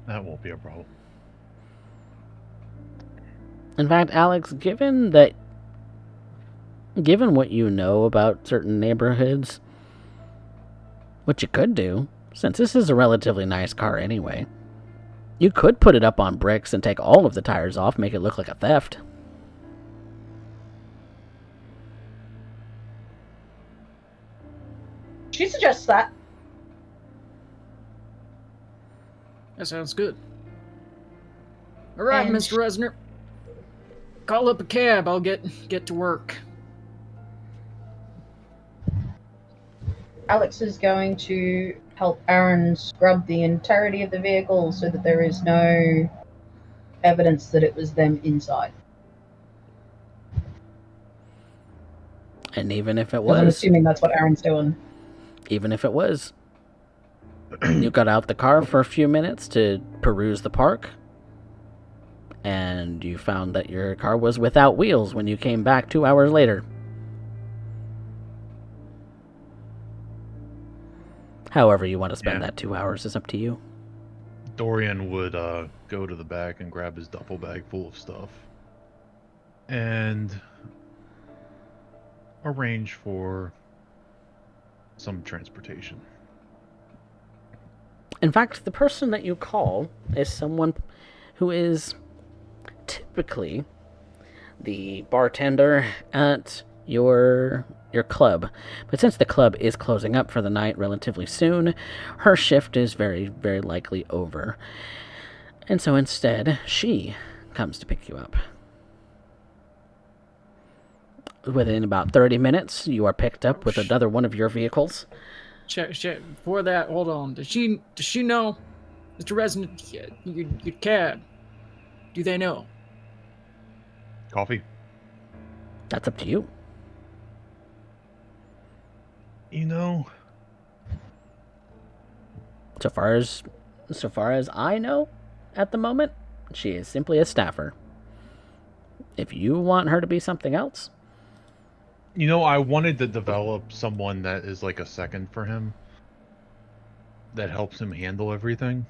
That won't be a problem. In fact, Alex, given what you know about certain neighborhoods, what you could do, since this is a relatively nice car anyway, you could put it up on bricks and take all of the tires off, make it look like a theft. She suggests that. That sounds good. Alright, And Mr. Resner. Call up a cab, I'll get to work. Alex is going to help Aaron scrub the entirety of the vehicle so that there is no evidence that it was them inside. And even if it 'Cause I'm was, assuming that's what Aaron's doing. even if it was, you got out the car for a few minutes to peruse the park, and you found that your car was without wheels when you came back 2 hours later. However you want to spend that 2 hours is up to you. Dorian would go to the back and grab his duffel bag full of stuff and arrange for some transportation. In fact, the person that you call is someone who is typically the bartender at your club. But since the club is closing up for the night relatively soon, her shift is very, very likely over. And so instead, she comes to pick you up. Within about 30 minutes, you are picked up with another one of your vehicles. Check. Before that, hold on. Does she know, Mr. Resident, your cab? Do they know? Coffee? That's up to you. You know, So far as I know, at the moment, she is simply a staffer. If you want her to be something else, I wanted to develop someone that is like a second for him, that helps him handle everything.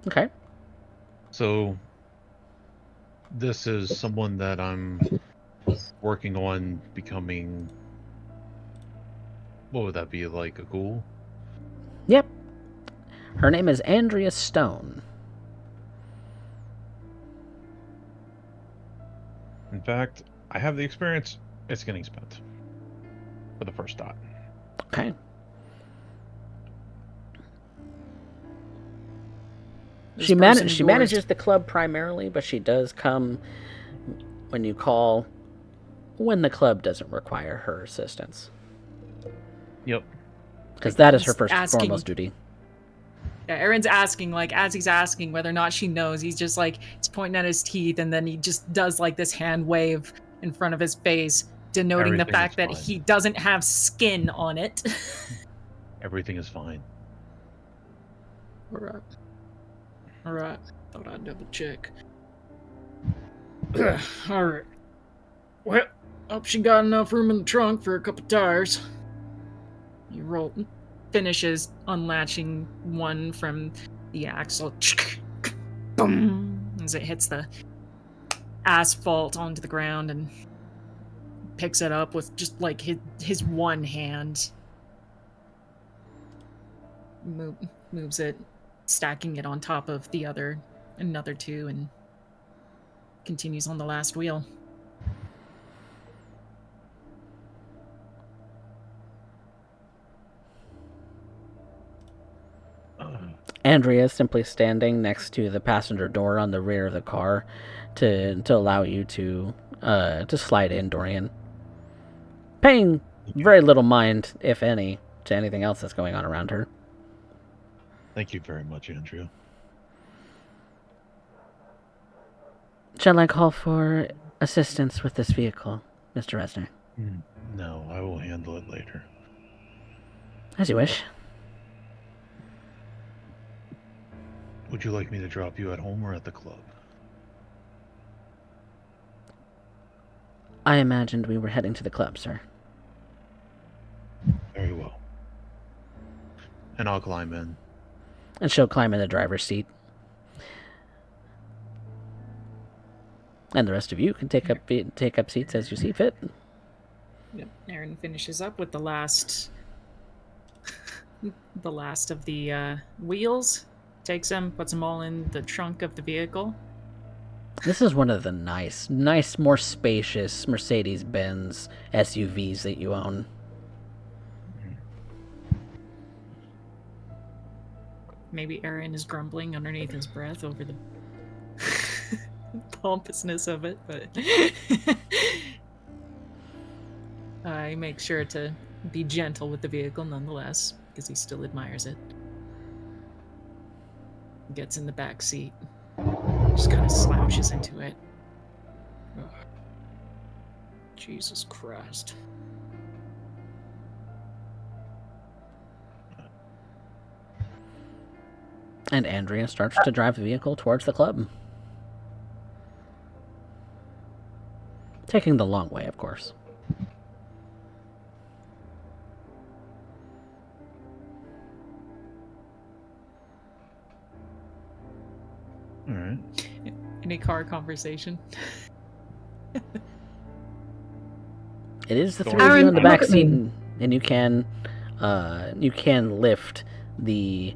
okay. So this is someone that I'm working on becoming. What would that be, like a ghoul? Yep. Her name is Andrea Stone. In fact, I have the experience. It's getting spent for the first dot. Okay. She manages the club primarily, but she does come when you call when the club doesn't require her assistance. Yep. Because that is her He's first and asking- foremost duty. Yeah, Aaron's asking, like, as he's asking whether or not she knows, he's just like, he's pointing at his teeth, and then he just does like this hand wave in front of his face, denoting the Everything fact is that fine. he doesn't have skin on it. Everything is fine. Alright. Thought I'd double check. Alright. Well, hope she got enough room in the trunk for a couple tires. You finishes unlatching one from the axle. Boom! As it hits the asphalt onto the ground and picks it up with just like his one hand. Moves it stacking it on top of another two, and continues on the last wheel. Andrea is simply standing next to the passenger door on the rear of the car to allow you to slide in, Dorian. Paying very little mind, if any, to anything else that's going on around her. Thank you very much, Andrea. Shall I call for assistance with this vehicle, Mr. Resner? No, I will handle it later. As you wish. Would you like me to drop you at home or at the club? I imagined we were heading to the club, sir. Very well. And I'll climb in. And she'll climb in the driver's seat. And the rest of you can take up seats as you see fit. Yep. Aaron finishes up with the last of the wheels. Takes them, puts them all in the trunk of the vehicle. This is one of the nice, more spacious Mercedes-Benz SUVs that you own. Maybe Aaron is grumbling underneath his breath over the pompousness of it, but I make sure to be gentle with the vehicle nonetheless, because he still admires it. Gets in the back seat, just kind of slouches into it. Ugh. Jesus Christ. And Andrea starts to drive the vehicle towards the club. Taking the long way, of course. All right. Any car conversation? It is the three of Aaron, you in the look back at seat, me. and you can lift the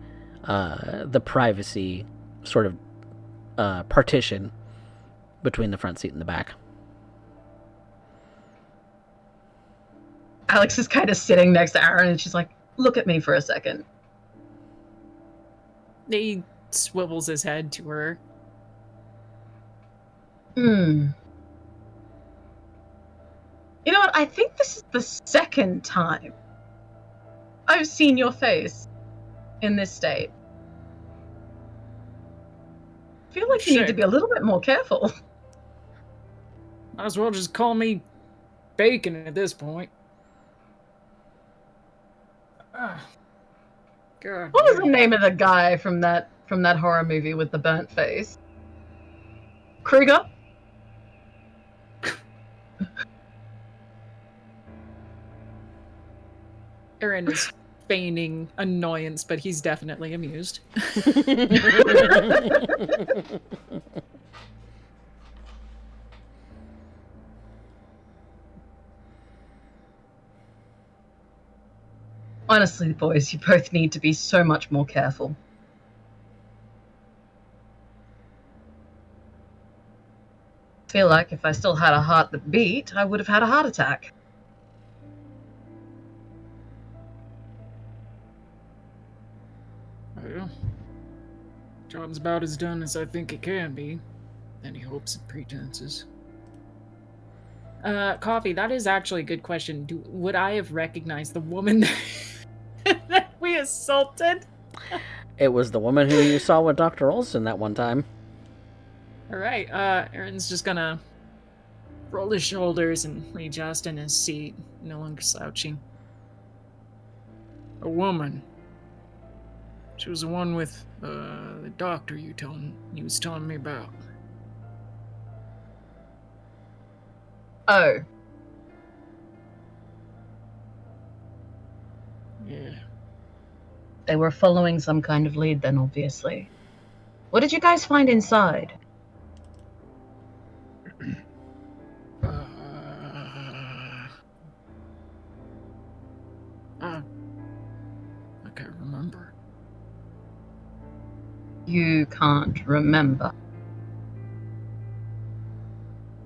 privacy sort of partition between the front seat and the back. Alex is kind of sitting next to Aaron, and she's like, "Look at me for a second." He swivels his head to her. You know what? I think this is the second time I've seen your face in this state. I feel like you need to be a little bit more careful. Might as well just call me Bacon at this point. God. What was the name of the guy from that horror movie with the burnt face? Kruger? Aaron is feigning annoyance, but he's definitely amused. Honestly, boys, you both need to be so much more careful. I feel like if I still had a heart that beat, I would have had a heart attack. Well, job's about as done as I think it can be. Any hopes and pretenses? Coffee, that is actually a good question. Would I have recognized the woman that we assaulted? It was the woman who you saw with Dr. Olson that one time. Alright, Aaron's just gonna roll his shoulders and readjust in his seat, no longer slouching. A woman. She was the one with, the doctor you was telling me about. Oh. Yeah. They were following some kind of lead then, obviously. What did you guys find inside? I can't remember. You can't remember.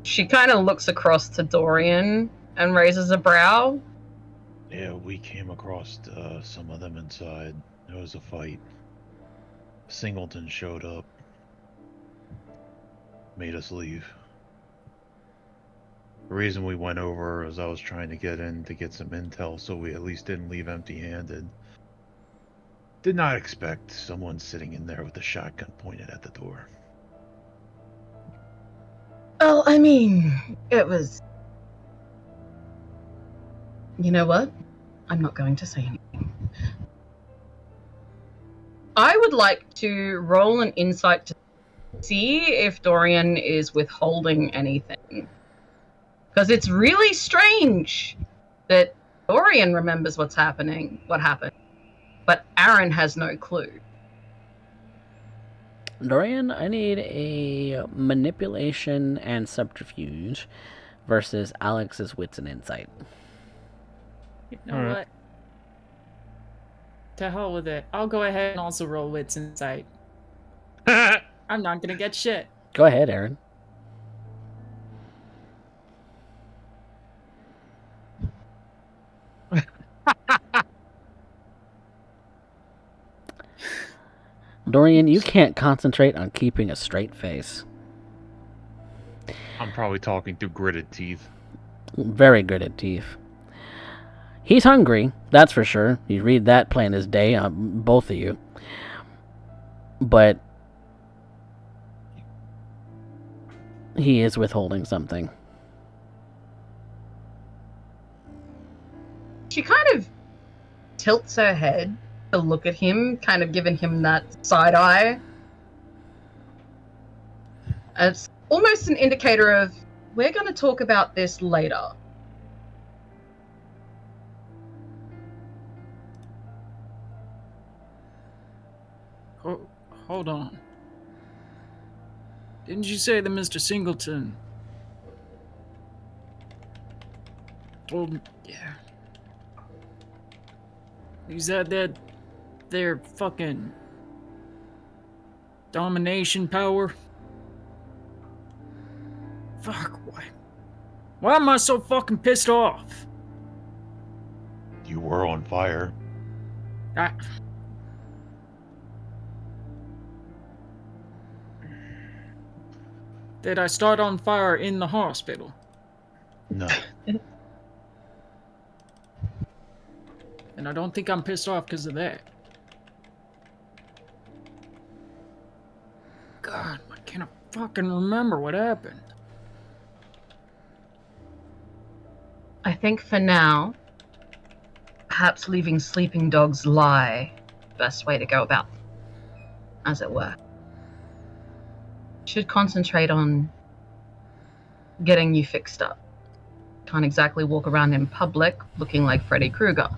She kind of looks across to Dorian and raises a brow. Yeah, we came across some of them inside. There was a fight. Singleton showed up. Made us leave. The reason we went over is I was trying to get in to get some intel so we at least didn't leave empty-handed. Did not expect someone sitting in there with a shotgun pointed at the door. Oh, I mean, it was... You know what? I'm not going to say anything. I would like to roll an insight to see if Dorian is withholding anything. Because it's really strange that Dorian remembers what happened, but Aaron has no clue. Dorian, I need a manipulation and subterfuge versus Alex's wits and insight. You know what? To hell with it. I'll go ahead and also roll wits insight. I'm not gonna get shit. Go ahead, Aaron. Dorian, you can't concentrate on keeping a straight face. I'm probably talking through gritted teeth. Very good at teeth. He's hungry, that's for sure. You read that plain as day on both of you. But he is withholding something. She kind of tilts her head to look at him, kind of giving him that side eye. It's almost an indicator of, we're going to talk about this later. Hold on. Didn't you say that Mr. Singleton told me? Yeah. He said that their fucking domination power. Fuck, why am I so fucking pissed off? You were on fire. Did I start on fire in the hospital? No. And I don't think I'm pissed off because of that. God, I can't fucking remember what happened. I think for now, perhaps leaving sleeping dogs lie, best way to go about them, as it were. Should concentrate on getting you fixed up. Can't exactly walk around in public looking like Freddy Krueger.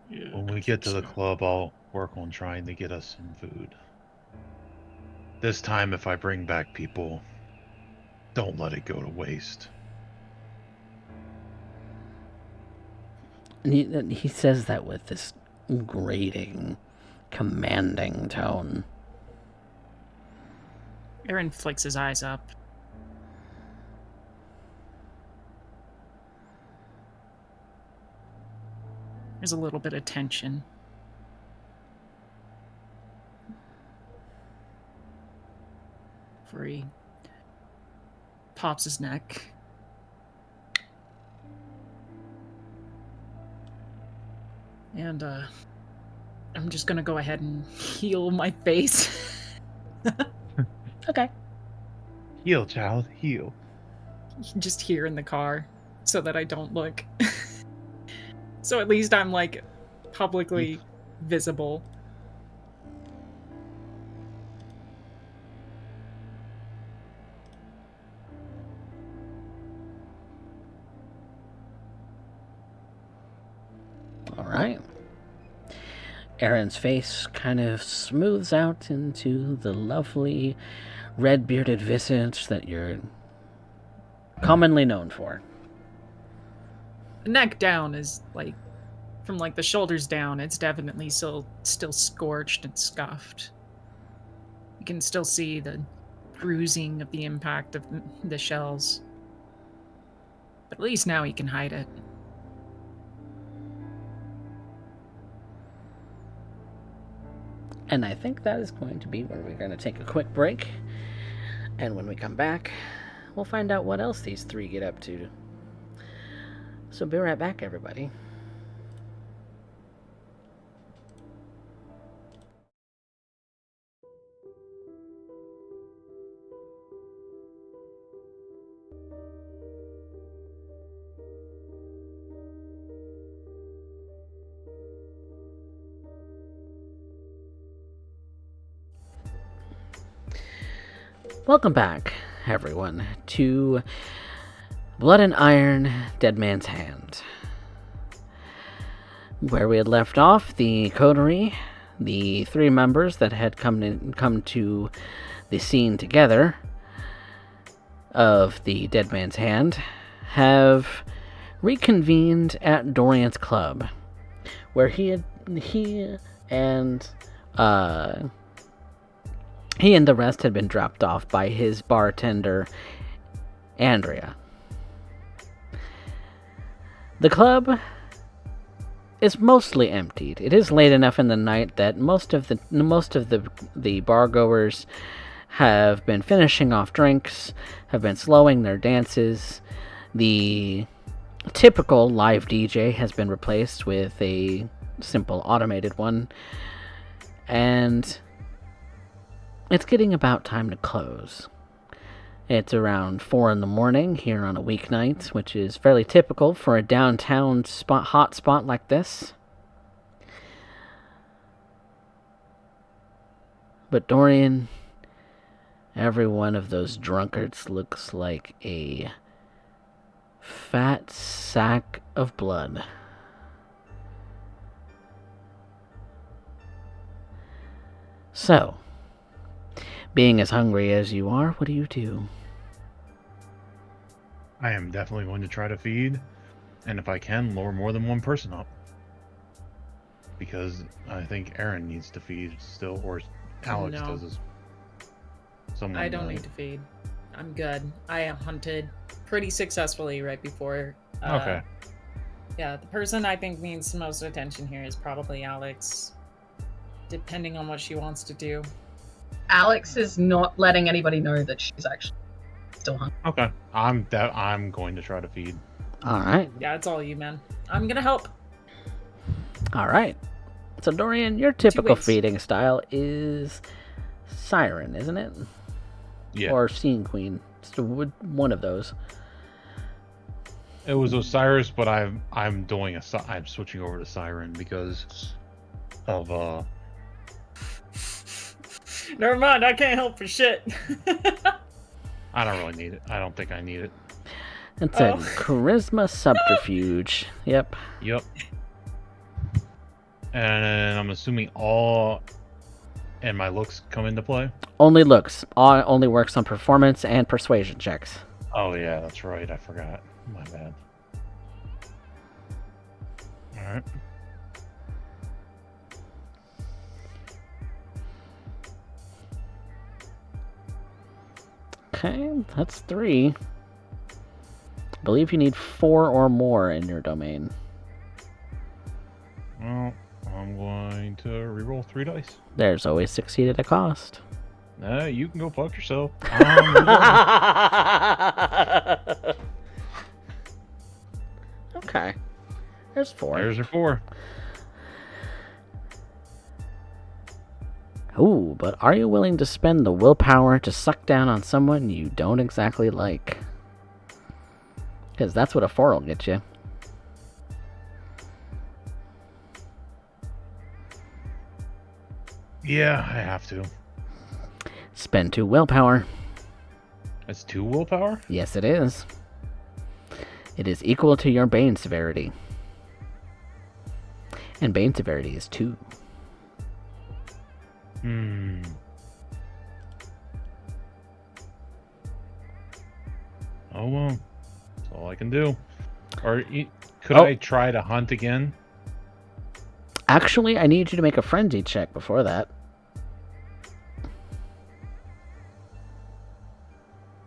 Yeah, When we get to the club, I'll work on trying to get us some food. This time, if I bring back people, don't let it go to waste. And he says that with this grating, commanding tone. Aaron flicks his eyes up. There's a little bit of tension. Before he pops his neck. And I'm just gonna go ahead and heal my face. Okay. Heal, child, heal. Just here in the car so that I don't look. So at least I'm like publicly visible. All right. Aaron's face kind of smooths out into the lovely red-bearded visage that you're commonly known for. Neck down is like from like the shoulders down, it's definitely still scorched and scuffed. You can still see the bruising of the impact of the shells. But at least now he can hide it. And I think that is going to be where we're going to take a quick break. And when we come back, we'll find out what else these three get up to. So be right back, everybody. Welcome back, everyone, to Blood and Iron, Dead Man's Hand. Where we had left off, the coterie, the three members that had come to the scene together of the Dead Man's Hand, have reconvened at Dorian's club, where he and the rest had been dropped off by his bartender, Andrea. The club is mostly emptied. It is late enough in the night that most of the bar-goers have been finishing off drinks, have been slowing their dances. The typical live DJ has been replaced with a simple automated one, and it's getting about time to close. It's around 4 in the morning here on a weeknight, which is fairly typical for a downtown hot spot like this. But Dorian, every one of those drunkards looks like a fat sack of blood. So, being as hungry as you are, what do? I am definitely going to try to feed, and if I can, lure more than one person up. Because I think Aaron needs to feed still, or Alex No. does as someone. I don't need to feed. I'm good. I hunted pretty successfully right before. Okay. Yeah, the person I think needs the most attention here is probably Alex, depending on what she wants to do. Alex is not letting anybody know that she's actually still hungry. Okay. I'm going to try to feed. Alright. Yeah, it's all you, man. I'm gonna help. Alright. So Dorian, your typical ways. feeding style is Siren, isn't it? Yeah. Or Scene Queen. It's one of those. It was Osiris, but I'm switching over to Siren because of Never mind, I can't help for shit. I don't really need it. I don't think I need it. It's a charisma subterfuge. Yep. Yep. And I'm assuming and my looks come into play. Only looks. Only works on performance and persuasion checks. Oh yeah, that's right. I forgot. My bad. All right. Okay, that's 3. I believe you need 4 or more in your domain. Well, I'm going to reroll 3 dice. There's always succeed at a cost. You can go fuck yourself. Okay. There's 4. There's your 4. Ooh, but are you willing to spend the willpower to suck down on someone you don't exactly like? Because that's what a 4 will get you. Yeah, I have to. Spend 2 willpower. That's 2 willpower? Yes, it is. It is equal to your Bane severity. And Bane severity is 2. Oh well. That's all I can do. Or could Oh. I try to hunt again? Actually, I need you to make a frenzy check before that.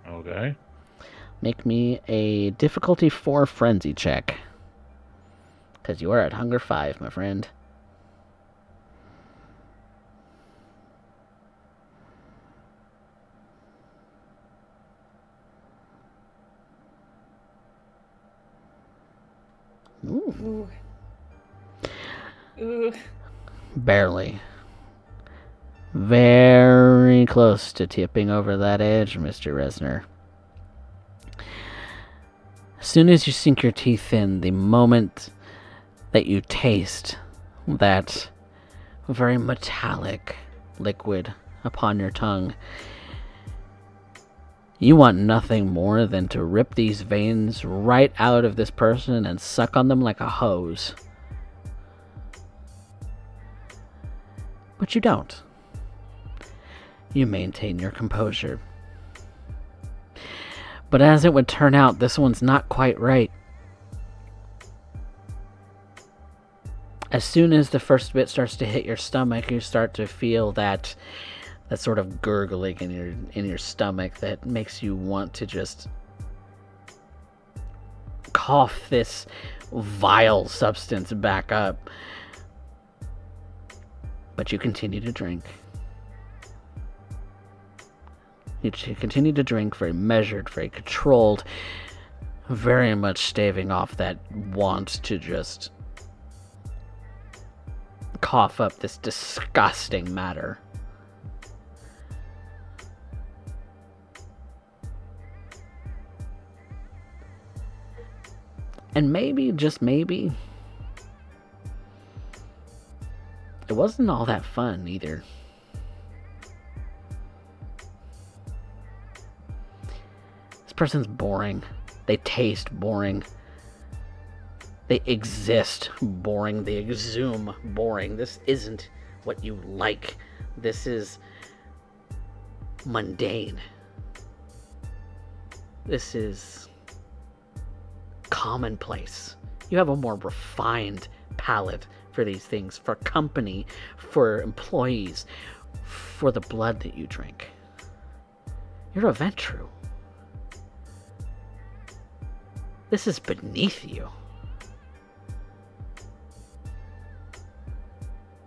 Okay. Make me a difficulty 4 frenzy check. Because you are at hunger 5, my friend. Ooh. Ooh. Barely. Very close to tipping over that edge, Mr. Resner. As soon as you sink your teeth in, the moment that you taste that very metallic liquid upon your tongue, you want nothing more than to rip these veins right out of this person and suck on them like a hose. But you don't. You maintain your composure. But as it would turn out, this one's not quite right. As soon as the first bit starts to hit your stomach, you start to feel that sort of gurgling in your stomach that makes you want to just cough this vile substance back up. But you continue to drink. You continue to drink, very measured, very controlled, very much staving off that want to just cough up this disgusting matter. And maybe, just maybe, it wasn't all that fun either. This person's boring. They taste boring. They exist boring. They exhume boring. This isn't what you like. This is mundane. This is commonplace. You have a more refined palate for these things, for company, for employees, for the blood that you drink. You're a Ventru. This is beneath you.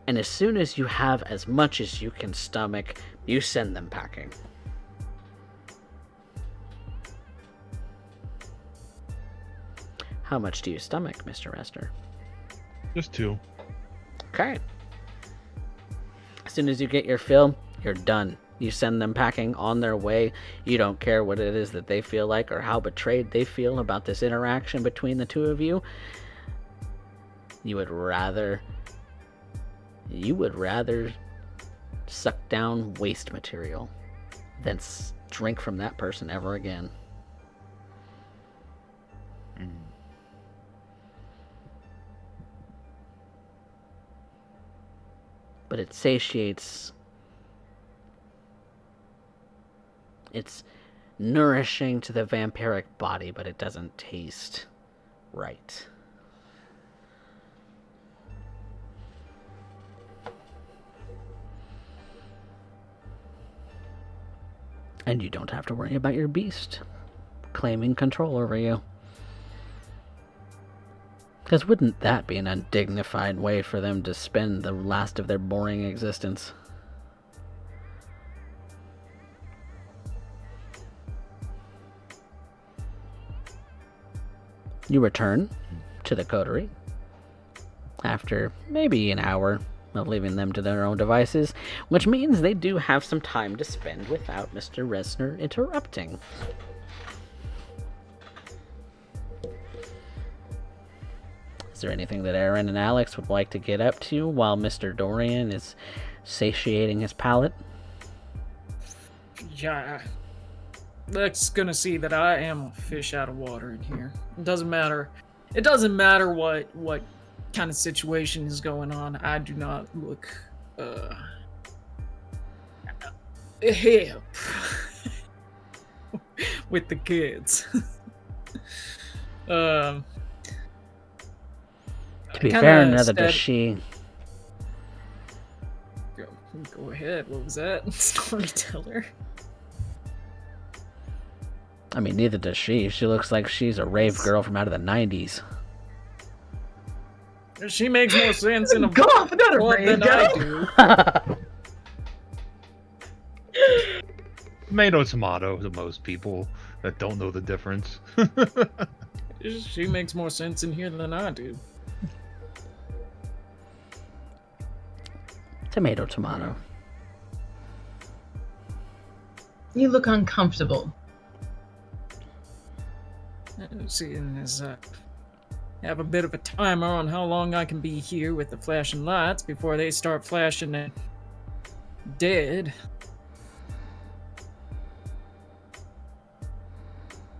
And as soon as you have as much as you can stomach, you send them packing. How much do you stomach, Mr. Resner? Just 2. Okay. As soon as you get your fill, you're done. You send them packing on their way. You don't care what it is that they feel like or how betrayed they feel about this interaction between the two of you. You would rather suck down waste material than drink from that person ever again. But it satiates. It's nourishing to the vampiric body, but it doesn't taste right. And you don't have to worry about your beast claiming control over you. Because wouldn't that be an undignified way for them to spend the last of their boring existence? You return to the coterie after maybe an hour of leaving them to their own devices, which means they do have some time to spend without Mr. Resner interrupting. Is there anything that Aaron and Alex would like to get up to while Mr. Dorian is satiating his palate? Yeah, Lex is gonna see that I am a fish out of water in here. It doesn't matter. It doesn't matter what kind of situation is going on. I do not look hip with the kids. To be fair, neither does she. Go ahead. What was that? Storyteller. I mean, neither does she. She looks like she's a rave girl from out of the 90s. She makes more sense in a Goth, not a plot rave than I girl. do. Tomato to most people that don't know the difference. She makes more sense in here than I do. Tomato. You look uncomfortable. Seeing as I have a bit of a timer on how long I can be here with the flashing lights before they start flashing and dead.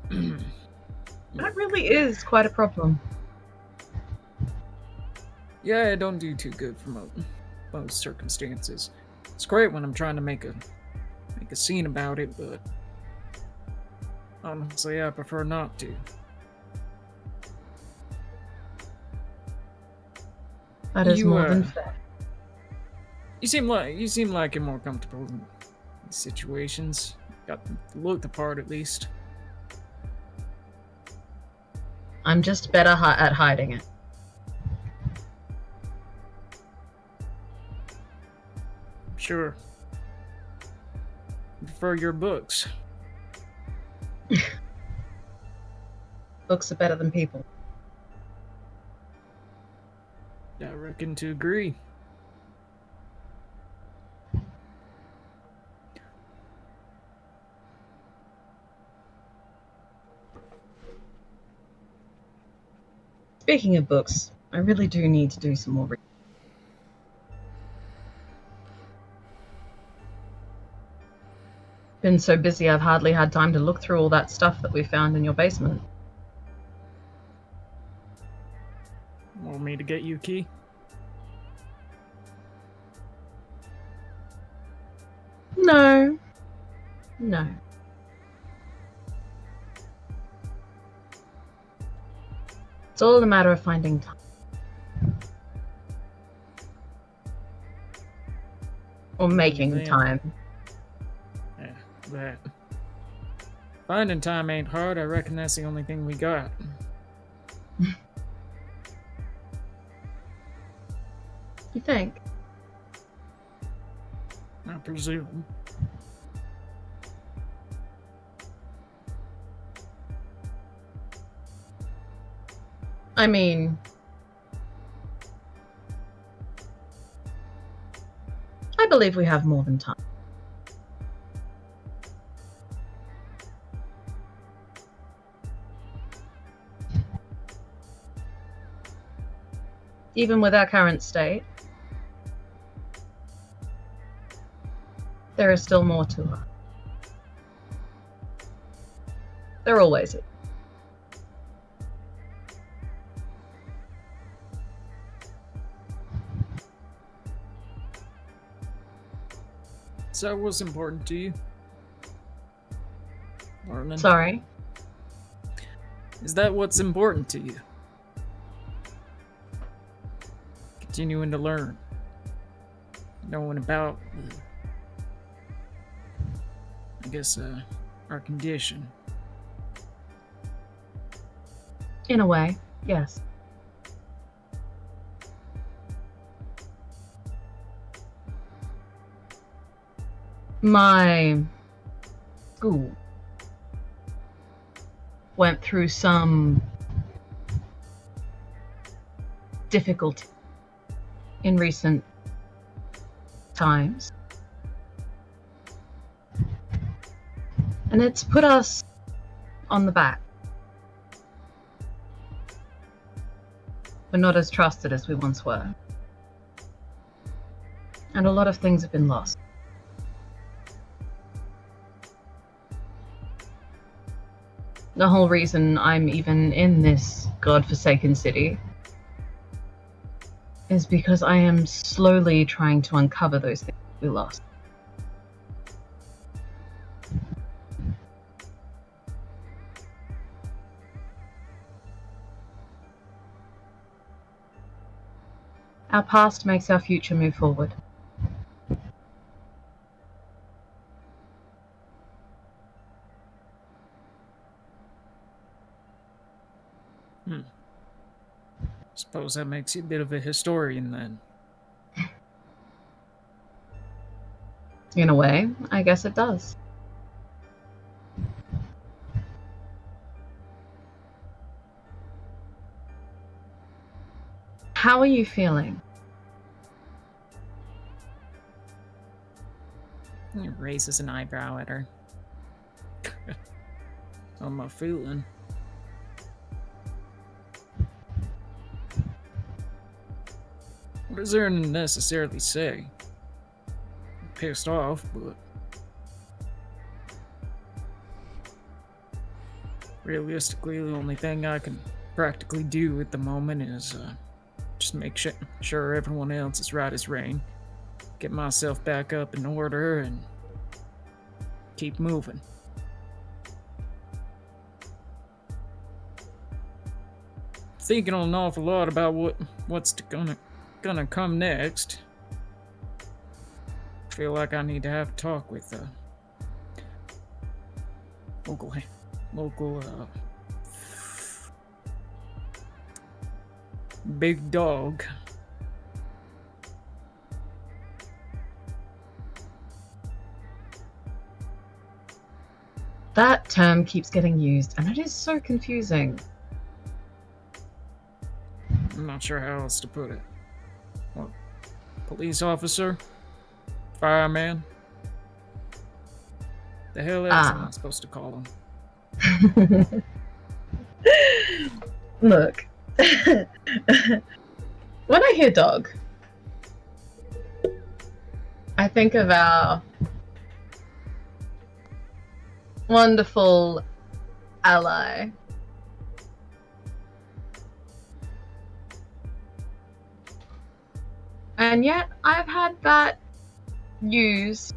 That really is quite a problem. Yeah, I don't do too good for most circumstances. It's great when I'm trying to make a scene about it, but honestly, I prefer not to. That is You, more than fair. You seem like you're more comfortable in these situations. Got to look the part at least. I'm just better at hiding it. Sure. I prefer your books. Books are better than people. I reckon to agree. Speaking of books, I really do need to do some more reading. Been so busy I've hardly had time to look through all that stuff that we found in your basement. Want me to get you a key? No. No. It's all a matter of finding time. Or making Man. time. Yeah, that. Finding time ain't hard. I reckon that's the only thing we got. You think? I presume. I mean, I believe we have more than time. Even with our current state, there is still more to her. There always is. Is that what's important to you? Learning? Sorry. Is that what's important to you? Continuing to learn. Knowing about, I guess, our condition. In a way, yes. My school went through some difficulty in recent times. And it's put us on the back. We're not as trusted as we once were. And a lot of things have been lost. The whole reason I'm even in this godforsaken city is because I am slowly trying to uncover those things we lost. Our past makes our future move forward. Suppose that makes you a bit of a historian then. In a way, I guess it does. How are you feeling? He raises an eyebrow at her. How am I feeling? What is there to necessarily say? I'm pissed off, but realistically, the only thing I can practically do at the moment is just make sure everyone else is right as rain, get myself back up in order, and keep moving. Thinking an awful lot about what's gonna come next. Feel like I need to have a talk with local big dog. That term keeps getting used, and it is so confusing. I'm not sure how else to put it. What? Police officer? Fireman? The hell else am I supposed to call him? Look. When I hear dog, I think of our wonderful ally. And yet, I've had that used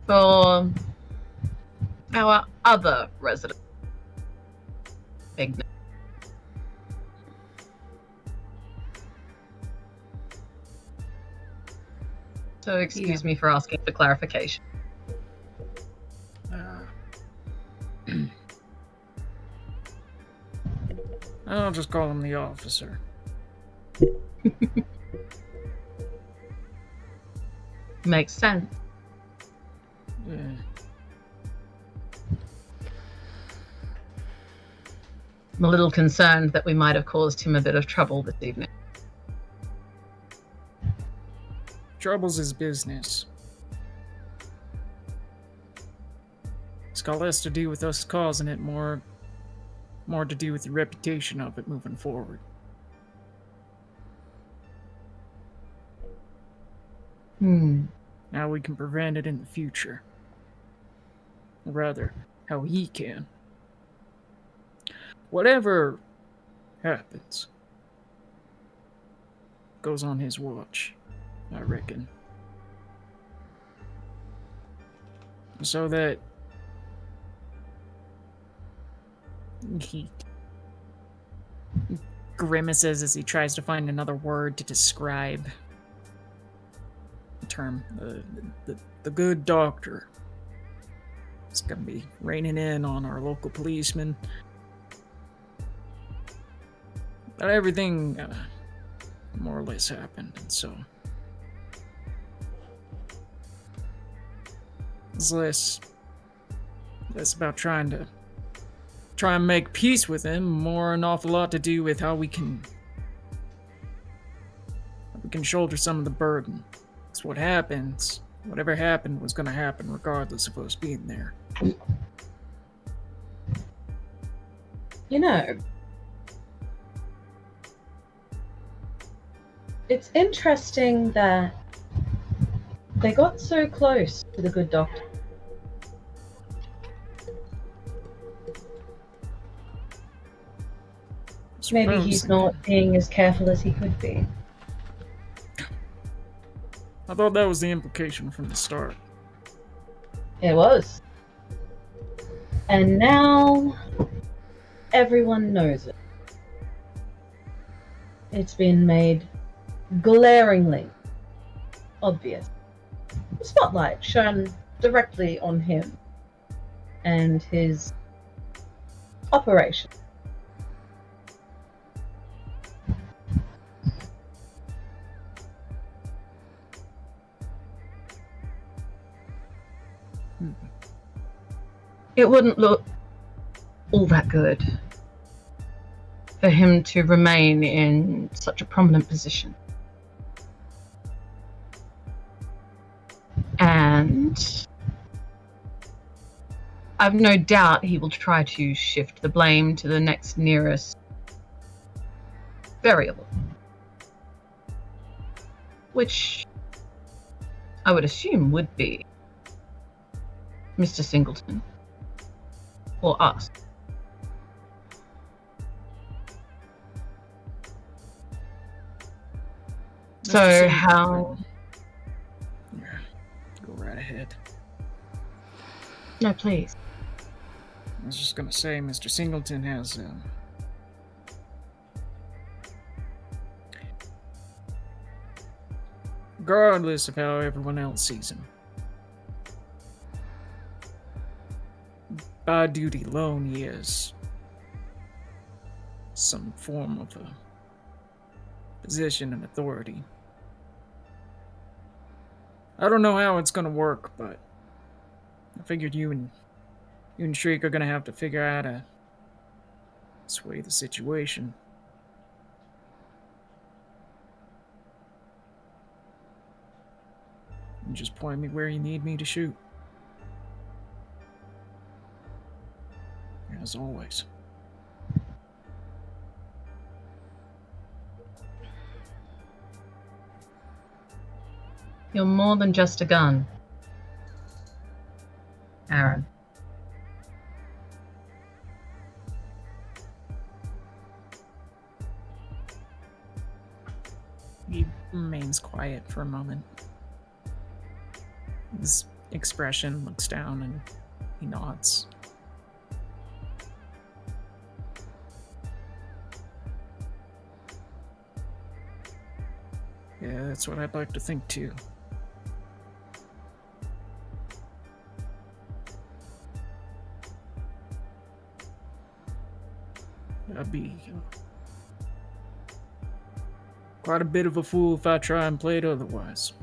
for our other resident. Big. So excuse me for asking for clarification. I'll just call him the officer. Makes sense. Yeah. I'm a little concerned that we might have caused him a bit of trouble this evening. Trouble's his business. It's got less to do with us causing it, more to do with the reputation of it moving forward. How we can prevent it in the future. Or rather, how he can. Whatever happens goes on his watch, I reckon. So that he grimaces as he tries to find another word to describe the term. The good doctor is going to be reining in on our local policeman. But everything more or less happened, and so it's less about trying and make peace with him, more an awful lot to do with how we can shoulder some of the burden. Because whatever happened was going to happen regardless of us being there. You know, it's interesting that they got so close to the good doctor. Maybe he's not being as careful as he could be. I thought that was the implication from the start. It was. And now everyone knows it. It's been made glaringly obvious. Spotlight shone directly on him and his operation. It wouldn't look all that good for him to remain in such a prominent position. And I've no doubt he will try to shift the blame to the next nearest variable, which I would assume would be Mr. Singleton or us. So how... Yeah, go right ahead. No, please. I was just gonna say, Mr. Singleton has, regardless of how everyone else sees him, by duty alone, he is some form of a position and authority. I don't know how it's gonna work, but I figured you and Shriek are gonna have to figure out how to sway the situation. And just point me where you need me to shoot. As always. You're more than just a gun, Aaron. He remains quiet for a moment. His expression looks down and he nods. Yeah, that's what I'd like to think too. I'd be quite a bit of a fool if I try and play it otherwise.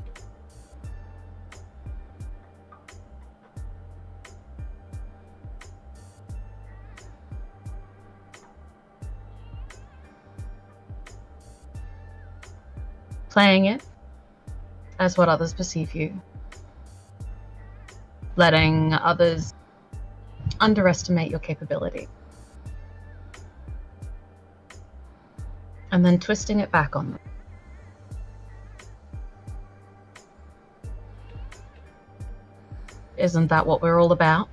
Playing it as what others perceive you. Letting others underestimate your capability. And then twisting it back on them. Isn't that what we're all about?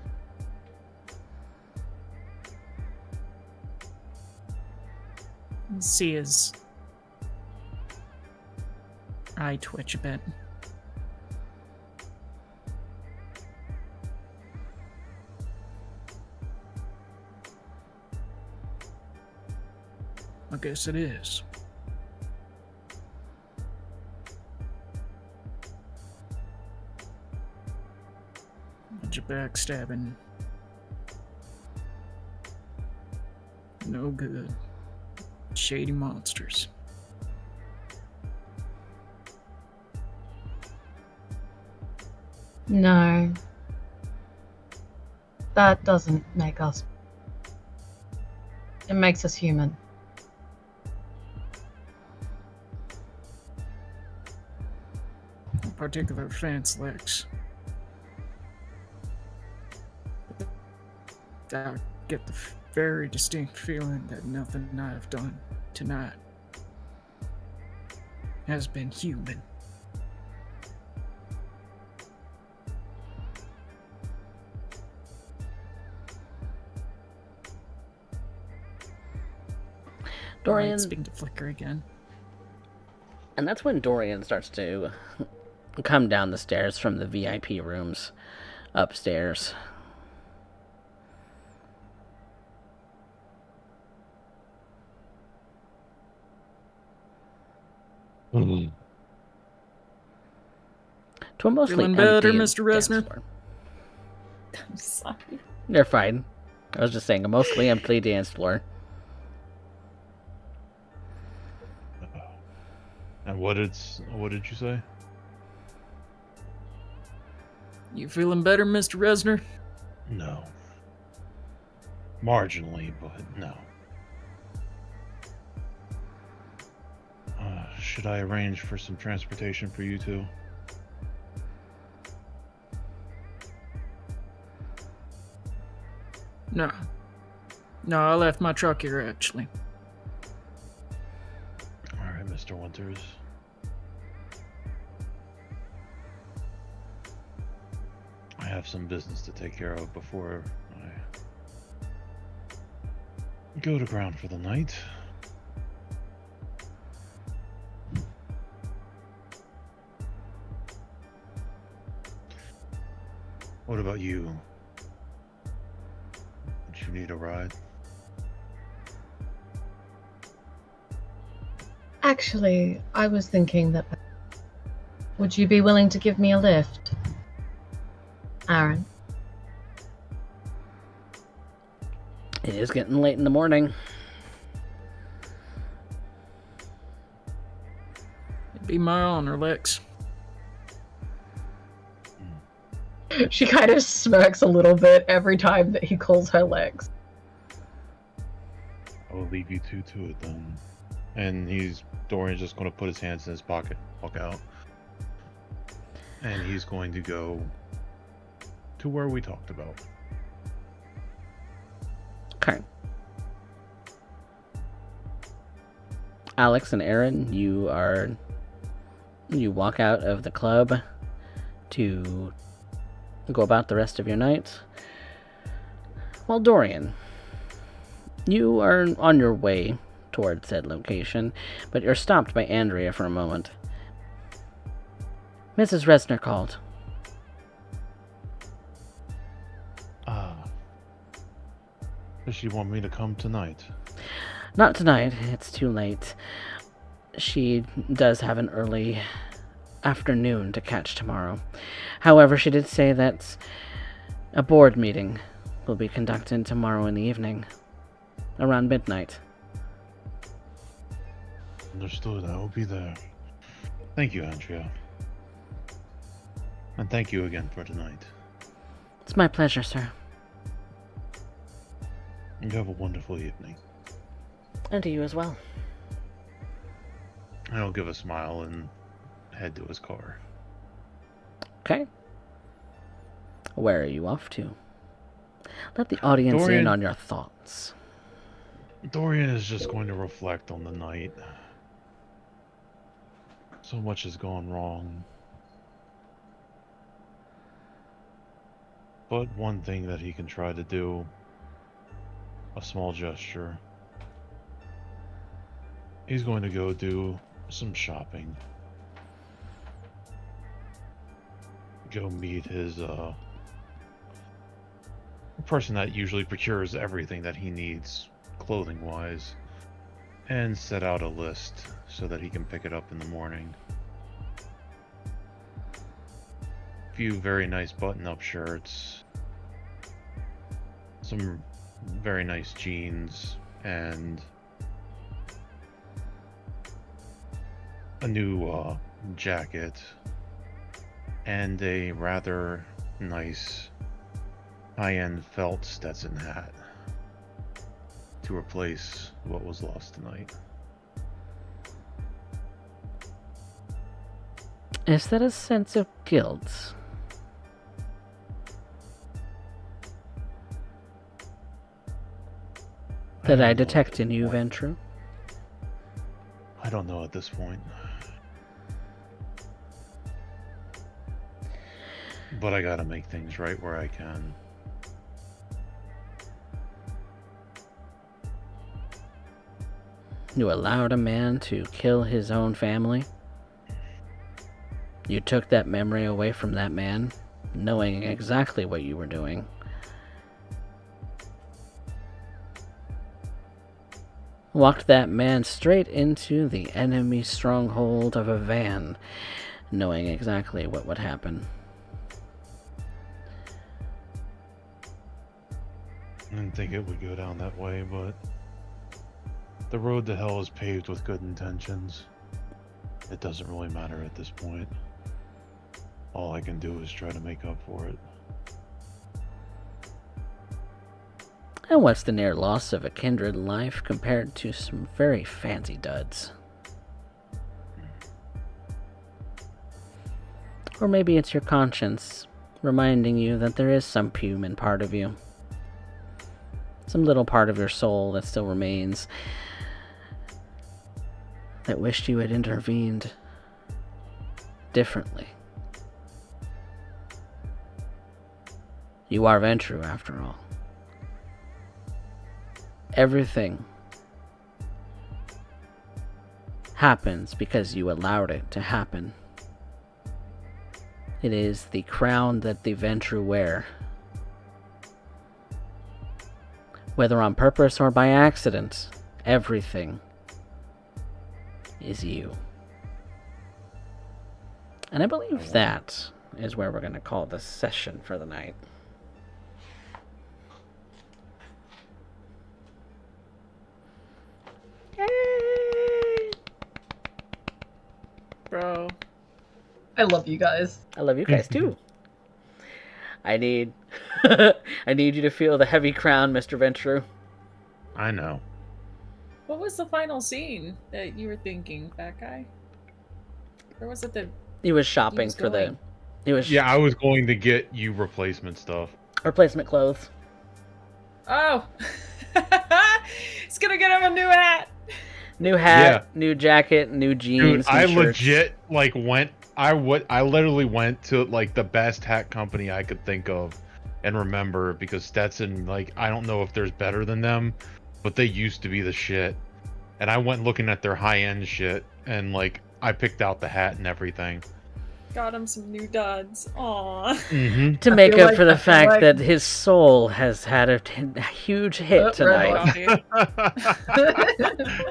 See his eye twitch a bit. I guess it is. Bunch of backstabbing. No good. Shady monsters. No. That doesn't make us. It makes us human. Particular offense, Lex. I get the very distinct feeling that nothing I've done tonight has been human. Dorian, Lights begin to flicker again. and that's when Dorian starts to come down the stairs from the VIP rooms upstairs. Mm-hmm. To a mostly Feeling empty better, dance Mr. Reznor? floor. I'm sorry. You're fine. I was just saying, a mostly empty dance floor. And what did you say? You feeling better, Mr. Resner? No. Marginally, but no. Should I arrange for some transportation for you two? No. No, I left my truck here, actually. All right, Mr. Winters. I have some business to take care of before I go to ground for the night. What about you? Would you need a ride? Actually, I was thinking that. Would you be willing to give me a lift? Aaron. It is getting late in the morning. It'd be my honor, Lex. She kind of smirks a little bit every time that he calls her Lex. I will leave you two to it then. And Dorian's just going to put his hands in his pocket, walk out. And he's going to go to where we talked about. Okay. Alex and Aaron, you walk out of the club to go about the rest of your night. While Dorian, you are on your way towards said location, but you're stopped by Andrea for a moment. Mrs. Resner called. Does she want me to come tonight? Not tonight, it's too late. She does have an early afternoon to catch tomorrow. However, she did say that a board meeting will be conducted tomorrow in the evening, around midnight. Understood, I will be there. Thank you, Andrea. And thank you again for tonight. It's my pleasure, sir. You have a wonderful evening. And to you as well. I'll give a smile and head to his car. Okay. Where are you off to? Let the audience Dorian. in on your thoughts. Dorian is just going to reflect on the night. So much has gone wrong. But one thing that he can try to do, a small gesture, he's going to go do some shopping. Go meet his person that usually procures everything that he needs clothing wise, and set out a list so that he can pick it up in the morning. A few very nice button-up shirts, some very nice jeans, and a new jacket, and a rather nice high-end felt Stetson hat to replace what was lost tonight. Is that a sense of guilt? That I detect in you, Ventru? I don't know at this point. But I gotta make things right where I can. You allowed a man to kill his own family? You took that memory away from that man, knowing exactly what you were doing. Walked that man straight into the enemy stronghold of a van, knowing exactly what would happen. I didn't think it would go down that way, but the road to hell is paved with good intentions. It doesn't really matter at this point. All I can do is try to make up for it. And what's the near loss of a kindred life compared to some very fancy duds? Or maybe it's your conscience reminding you that there is some human part of you. Some little part of your soul that still remains, that wished you had intervened differently. You are Ventru, after all. Everything happens because you allowed it to happen. It is the crown that the Ventru wear. Whether on purpose or by accident, everything is you. And I believe that is where we're going to call this session for the night. Yay! Bro. I love you guys. I love you guys too. I need I need you to feel the heavy crown, Mr. Ventru. I know. What was the final scene that you were thinking, fat guy? Or was it the... He was shopping for the... going. He was Yeah, I was going to get you replacement stuff. replacement clothes. Oh! It's gonna get him a new hat! New hat, new jacket, new jeans. Dude, I new shirts. legit I literally went to like the best hat company I could think of and remember, because Stetson, like, I don't know if there's better than them, but they used to be the shit. And I went looking at their high-end shit, and like I picked out the hat and everything. Got him some new duds. Aww. Mm-hmm. To make feel up like- for the I feel fact like- that his soul has had a huge hit tonight.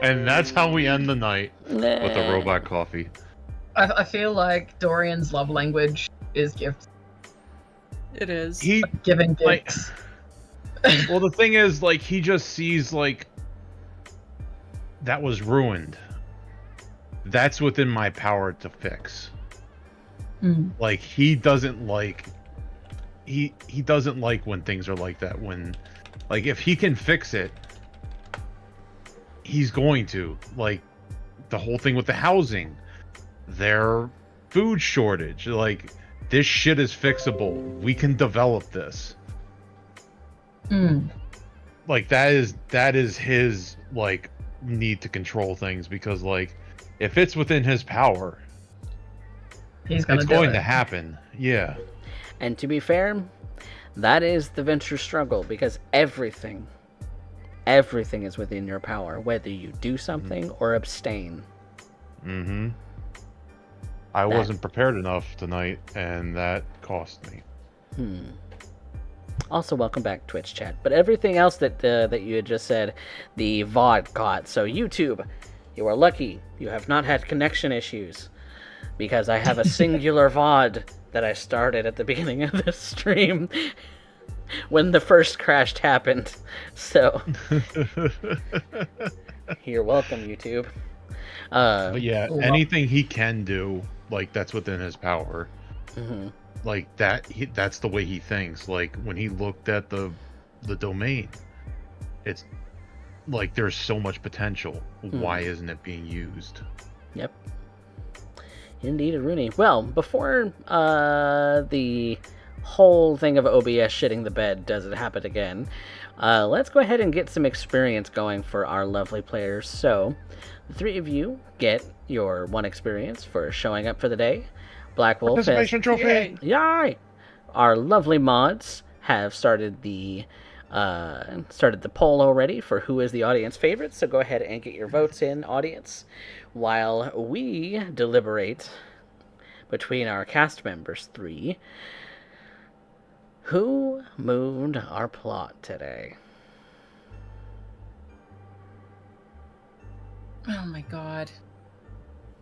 And that's how we end the night with the Nah. robot coffee. I feel like Dorian's love language is gifts. It is. He Giving Like- gifts. well, the thing is, like, he just sees like that was ruined. That's within my power to fix. Mm. Like, he doesn't like he doesn't like when things are like that. When, like, if he can fix it, he's going to. Like, the whole thing with the housing, their food shortage, like, this shit is fixable. We can develop this. Mm. Like, that is his, like, need to control things, because, like, if it's within his power, He's gonna it's do going it. to happen. Yeah. And to be fair, that is the Ventru struggle, because everything is within your power, whether you do something or abstain. Mm-hmm. I wasn't prepared enough tonight, and that cost me. Also, welcome back, Twitch chat. But everything else that you had just said, the VOD caught. So YouTube, you are lucky you have not had connection issues, because I have a singular VOD that I started at the beginning of this stream when the first crash happened. So you're welcome, YouTube. But yeah, Love- anything he can do, like, that's within his power. Mhm. Like, that's the way he thinks. Like, when he looked at the domain, it's like there's so much potential. Why isn't it being used? Yep. Indeed, Rooney. Well, before the whole thing of OBS shitting the bed doesn't happen again, let's go ahead and get some experience going for our lovely players. So, the three of you get your one experience for showing up for the day. Black Wolf has... Participation trophy. Yay! Our lovely mods have started the poll already for who is the audience favorite, so go ahead and get your votes in, audience, while we deliberate between our cast members three who moved our plot today. Oh my god.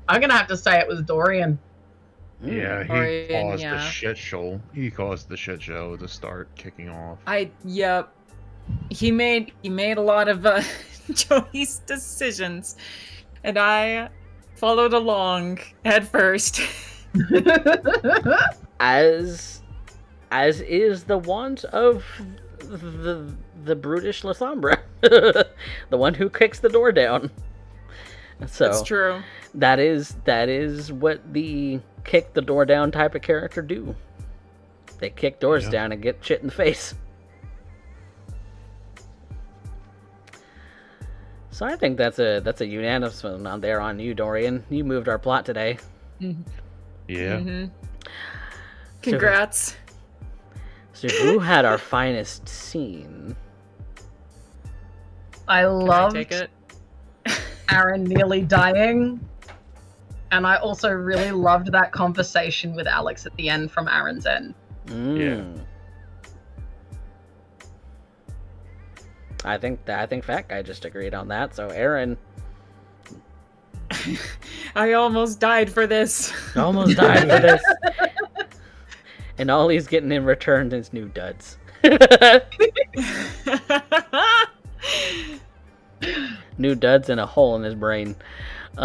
I'm gonna have to say it was Dorian. Yeah, he Orion, caused the yeah. shit show. He caused the shit show to start kicking off. Yep. he made a lot of choice decisions, and I followed along head first. As is the want of the brutish Lasombra, the one who kicks the door down. So That's true. that is what the kick the door down type of character do. They kick doors down and get shit in the face. So I think that's a unanimous one on there on you, Dorian. You moved our plot today. Yeah. Mm-hmm. Congrats. So who had our finest scene? I Can I loved take it? Aaron nearly dying. And I also really loved that conversation with Alex at the end from Aaron's end. Yeah. I think Fat Guy just agreed on that. So Aaron I almost died for this. almost died for this, and all he's getting in return is new duds. New duds and a hole in his brain. Who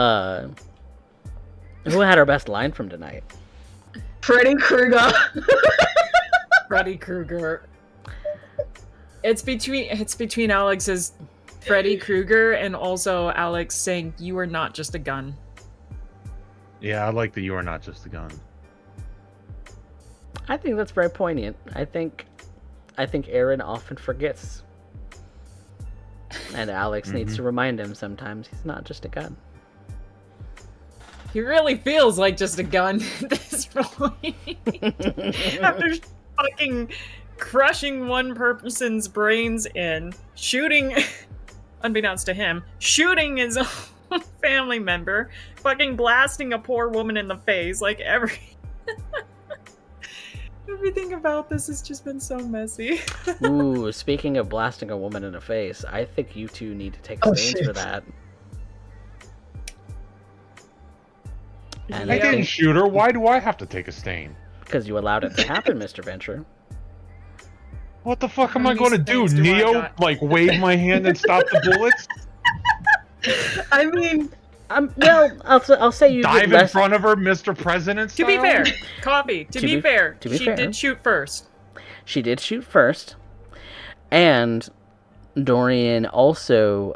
had our best line from tonight? Freddy Krueger. Freddy Krueger. It's between Alex's Freddy Krueger and also Alex saying, "You are not just a gun." Yeah, I like that you are not just a gun. I think that's very poignant. I think Aaron often forgets, and Alex needs to remind him sometimes he's not just a gun. He really feels like just a gun at this point. After fucking crushing one person's brains in, shooting, unbeknownst to him, shooting his own family member, fucking blasting a poor woman in the face, like everything about this has just been so messy. Ooh, speaking of blasting a woman in the face, I think you two need to take stains for that. And I I didn't think shoot her. Why do I have to take a stain? because you allowed it to happen, Mr. Venture. What the fuck am How I many going to do? stains do I Neo, got? like, wave my hand and stop the bullets? I mean, Well, I'll say you Dive get in less. front of her, Mr. President To be style? fair, Coffee, to be fair, to be she fair. did shoot first. She did shoot first, and Dorian also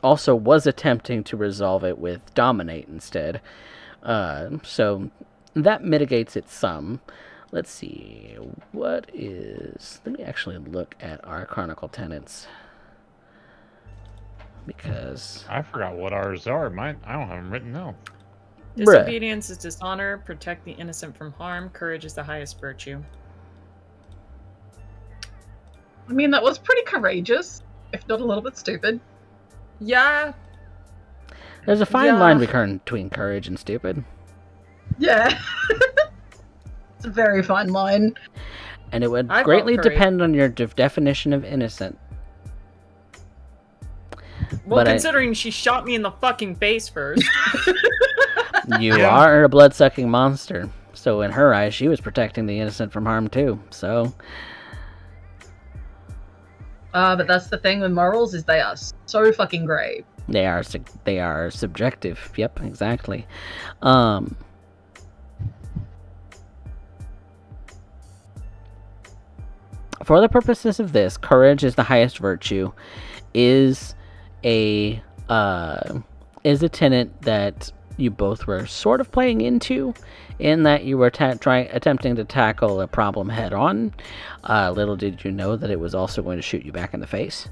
was attempting to resolve it with dominate instead. So that mitigates it some. Let's see, let me actually look at our Chronicle tenets. Because I forgot what ours are. Mine, I don't have them written down. Disobedience is dishonor, protect the innocent from harm, courage is the highest virtue. I mean, that was pretty courageous, if not a little bit stupid. Yeah, there's a fine Yeah. line between courage and stupid. Yeah. It's a very fine line. And it would I vote greatly courage. depend on your definition of innocent. well, But considering she shot me in the fucking face first. You Yeah. are a blood-sucking monster. So in her eyes, she was protecting the innocent from harm too. So But that's the thing with morals, is they are so fucking grey. they are subjective. Yep, exactly. For the purposes of this, courage is the highest virtue. Is a tenet that you both were sort of playing into, in that you were attempting to tackle a problem head on. Little did you know that it was also going to shoot you back in the face.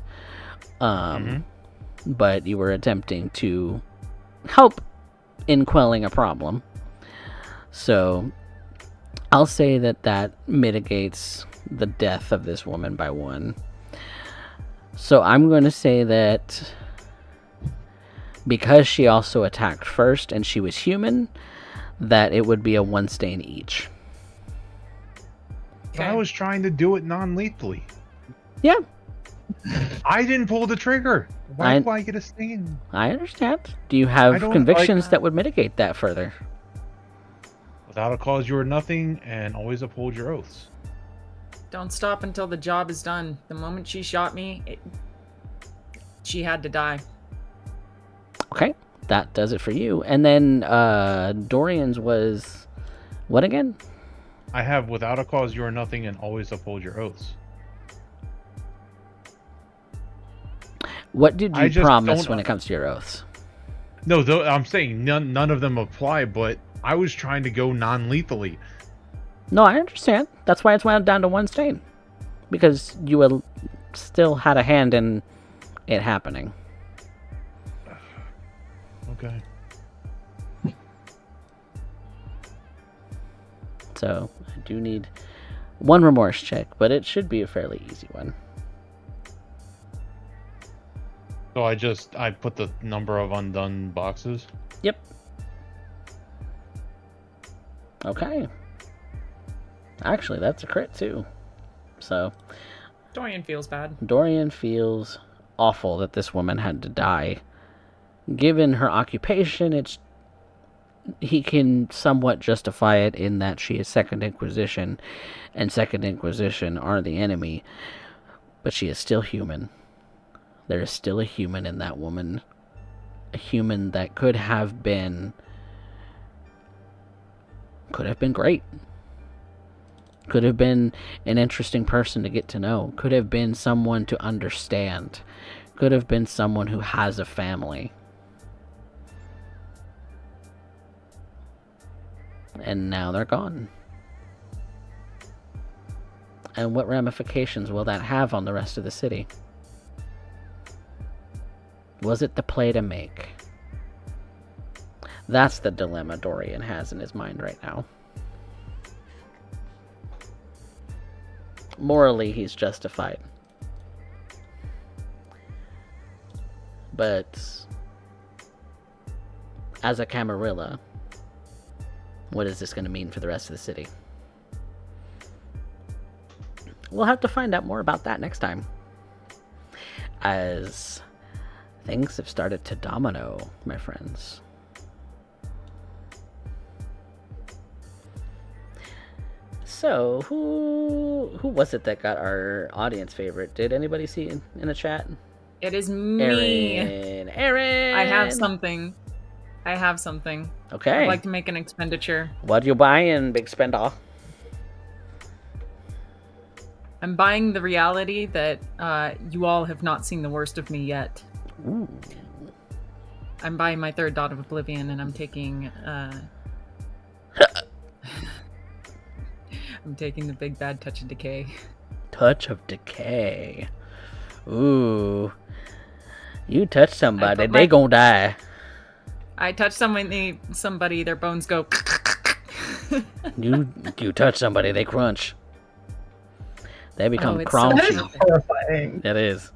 But you were attempting to help in quelling a problem. So I'll say that mitigates the death of this woman by one. So I'm going to say that because she also attacked first and she was human, that it would be a 1 stain each. I was trying to do it non-lethally. Yeah, I didn't pull the trigger. Why do I get a stain? I understand. Do you have I don't convictions like- that would mitigate that further? Without a cause, you are nothing, and always uphold your oaths. Don't stop until the job is done. The moment she shot me, she had to die. Okay, that does it for you. And then Dorian's was what again? I have without a cause you are nothing and always uphold your oaths. What did I you just promise don't- when it comes to your oaths? No, though I'm saying none of them apply, but I was trying to go non-lethally. No, I understand. That's why it's wound down to 1 stain. Because you still had a hand in it happening. Okay. So, I do need 1 remorse check, but it should be a fairly easy one. So I put the number of undone boxes. Yep. Okay. Actually, that's a crit too. So, Dorian feels bad. Dorian feels awful that this woman had to die. Given her occupation, he can somewhat justify it in that she is Second Inquisition, and Second Inquisition are the enemy, but she is still human. There is still a human in that woman. A human that could have been great. Could have been an interesting person to get to know. Could have been someone to understand. Could have been someone who has a family. And now they're gone. And what ramifications will that have on the rest of the city? Was it the play to make? That's the dilemma Dorian has in his mind right now. Morally, he's justified. But as a Camarilla, what is this going to mean for the rest of the city? We'll have to find out more about that next time. As things have started to domino, my friends. So, who was it that got our audience favorite? Did anybody see in the chat? It is me. Aaron! I have something. Okay. I'd like to make an expenditure. What you buying, big spender? I'm buying the reality that you all have not seen the worst of me yet. Ooh. I'm buying my 3rd Dot of Oblivion, and I'm taking I'm taking the big bad Touch of Decay. Touch of Decay. Ooh. You touch somebody, they gonna die. I touch somebody, their bones go. You touch somebody, they crunch. They become it's so That crunchy. is horrifying. That is.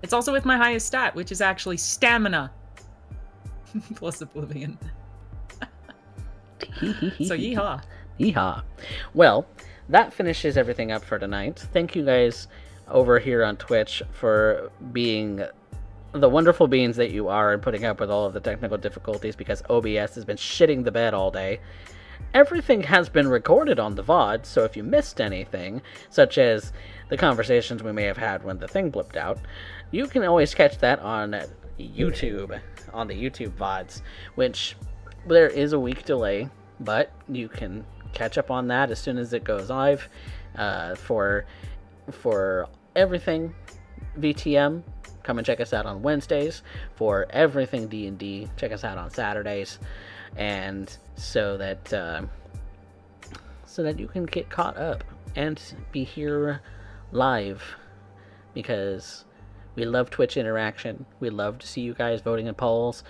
It's also with my highest stat, which is actually stamina. Plus Oblivion. So yeehaw. Yeehaw. Well, that finishes everything up for tonight. Thank you guys over here on Twitch for being the wonderful beings that you are and putting up with all of the technical difficulties because OBS has been shitting the bed all day. Everything has been recorded on the VOD, so if you missed anything, such as the conversations we may have had when the thing blipped out, you can always catch that on YouTube, on the YouTube VODs, which there is a week delay, but you can catch up on that as soon as it goes live. For everything VtM, come and check us out on Wednesdays. For everything D&D, check us out on Saturdays. And so that you can get caught up and be here live, because we love Twitch interaction. We love to see you guys voting in polls.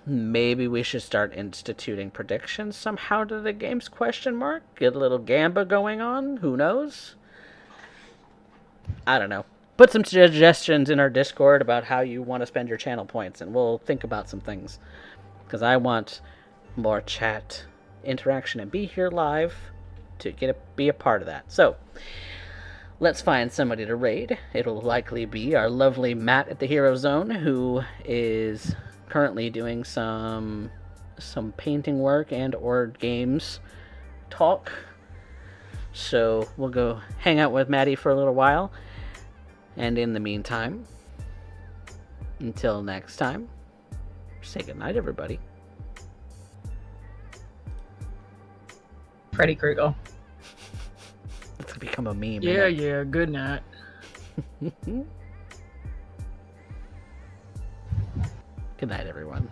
Maybe we should start instituting predictions somehow to the games ? Get a little gamba going on. Who knows? I don't know. Put some suggestions in our Discord about how you want to spend your channel points, and we'll think about some things. Because I want more chat interaction and be here live to be a part of that. So, let's find somebody to raid. It'll likely be our lovely Matt at the Hero Zone, who is currently doing some painting work and or games talk. So we'll go hang out with Maddie for a little while. And in the meantime, until next time, say goodnight, everybody. Freddy Krueger. It's gonna become a meme. Yeah, isn't yeah, good night. it? Good night, everyone.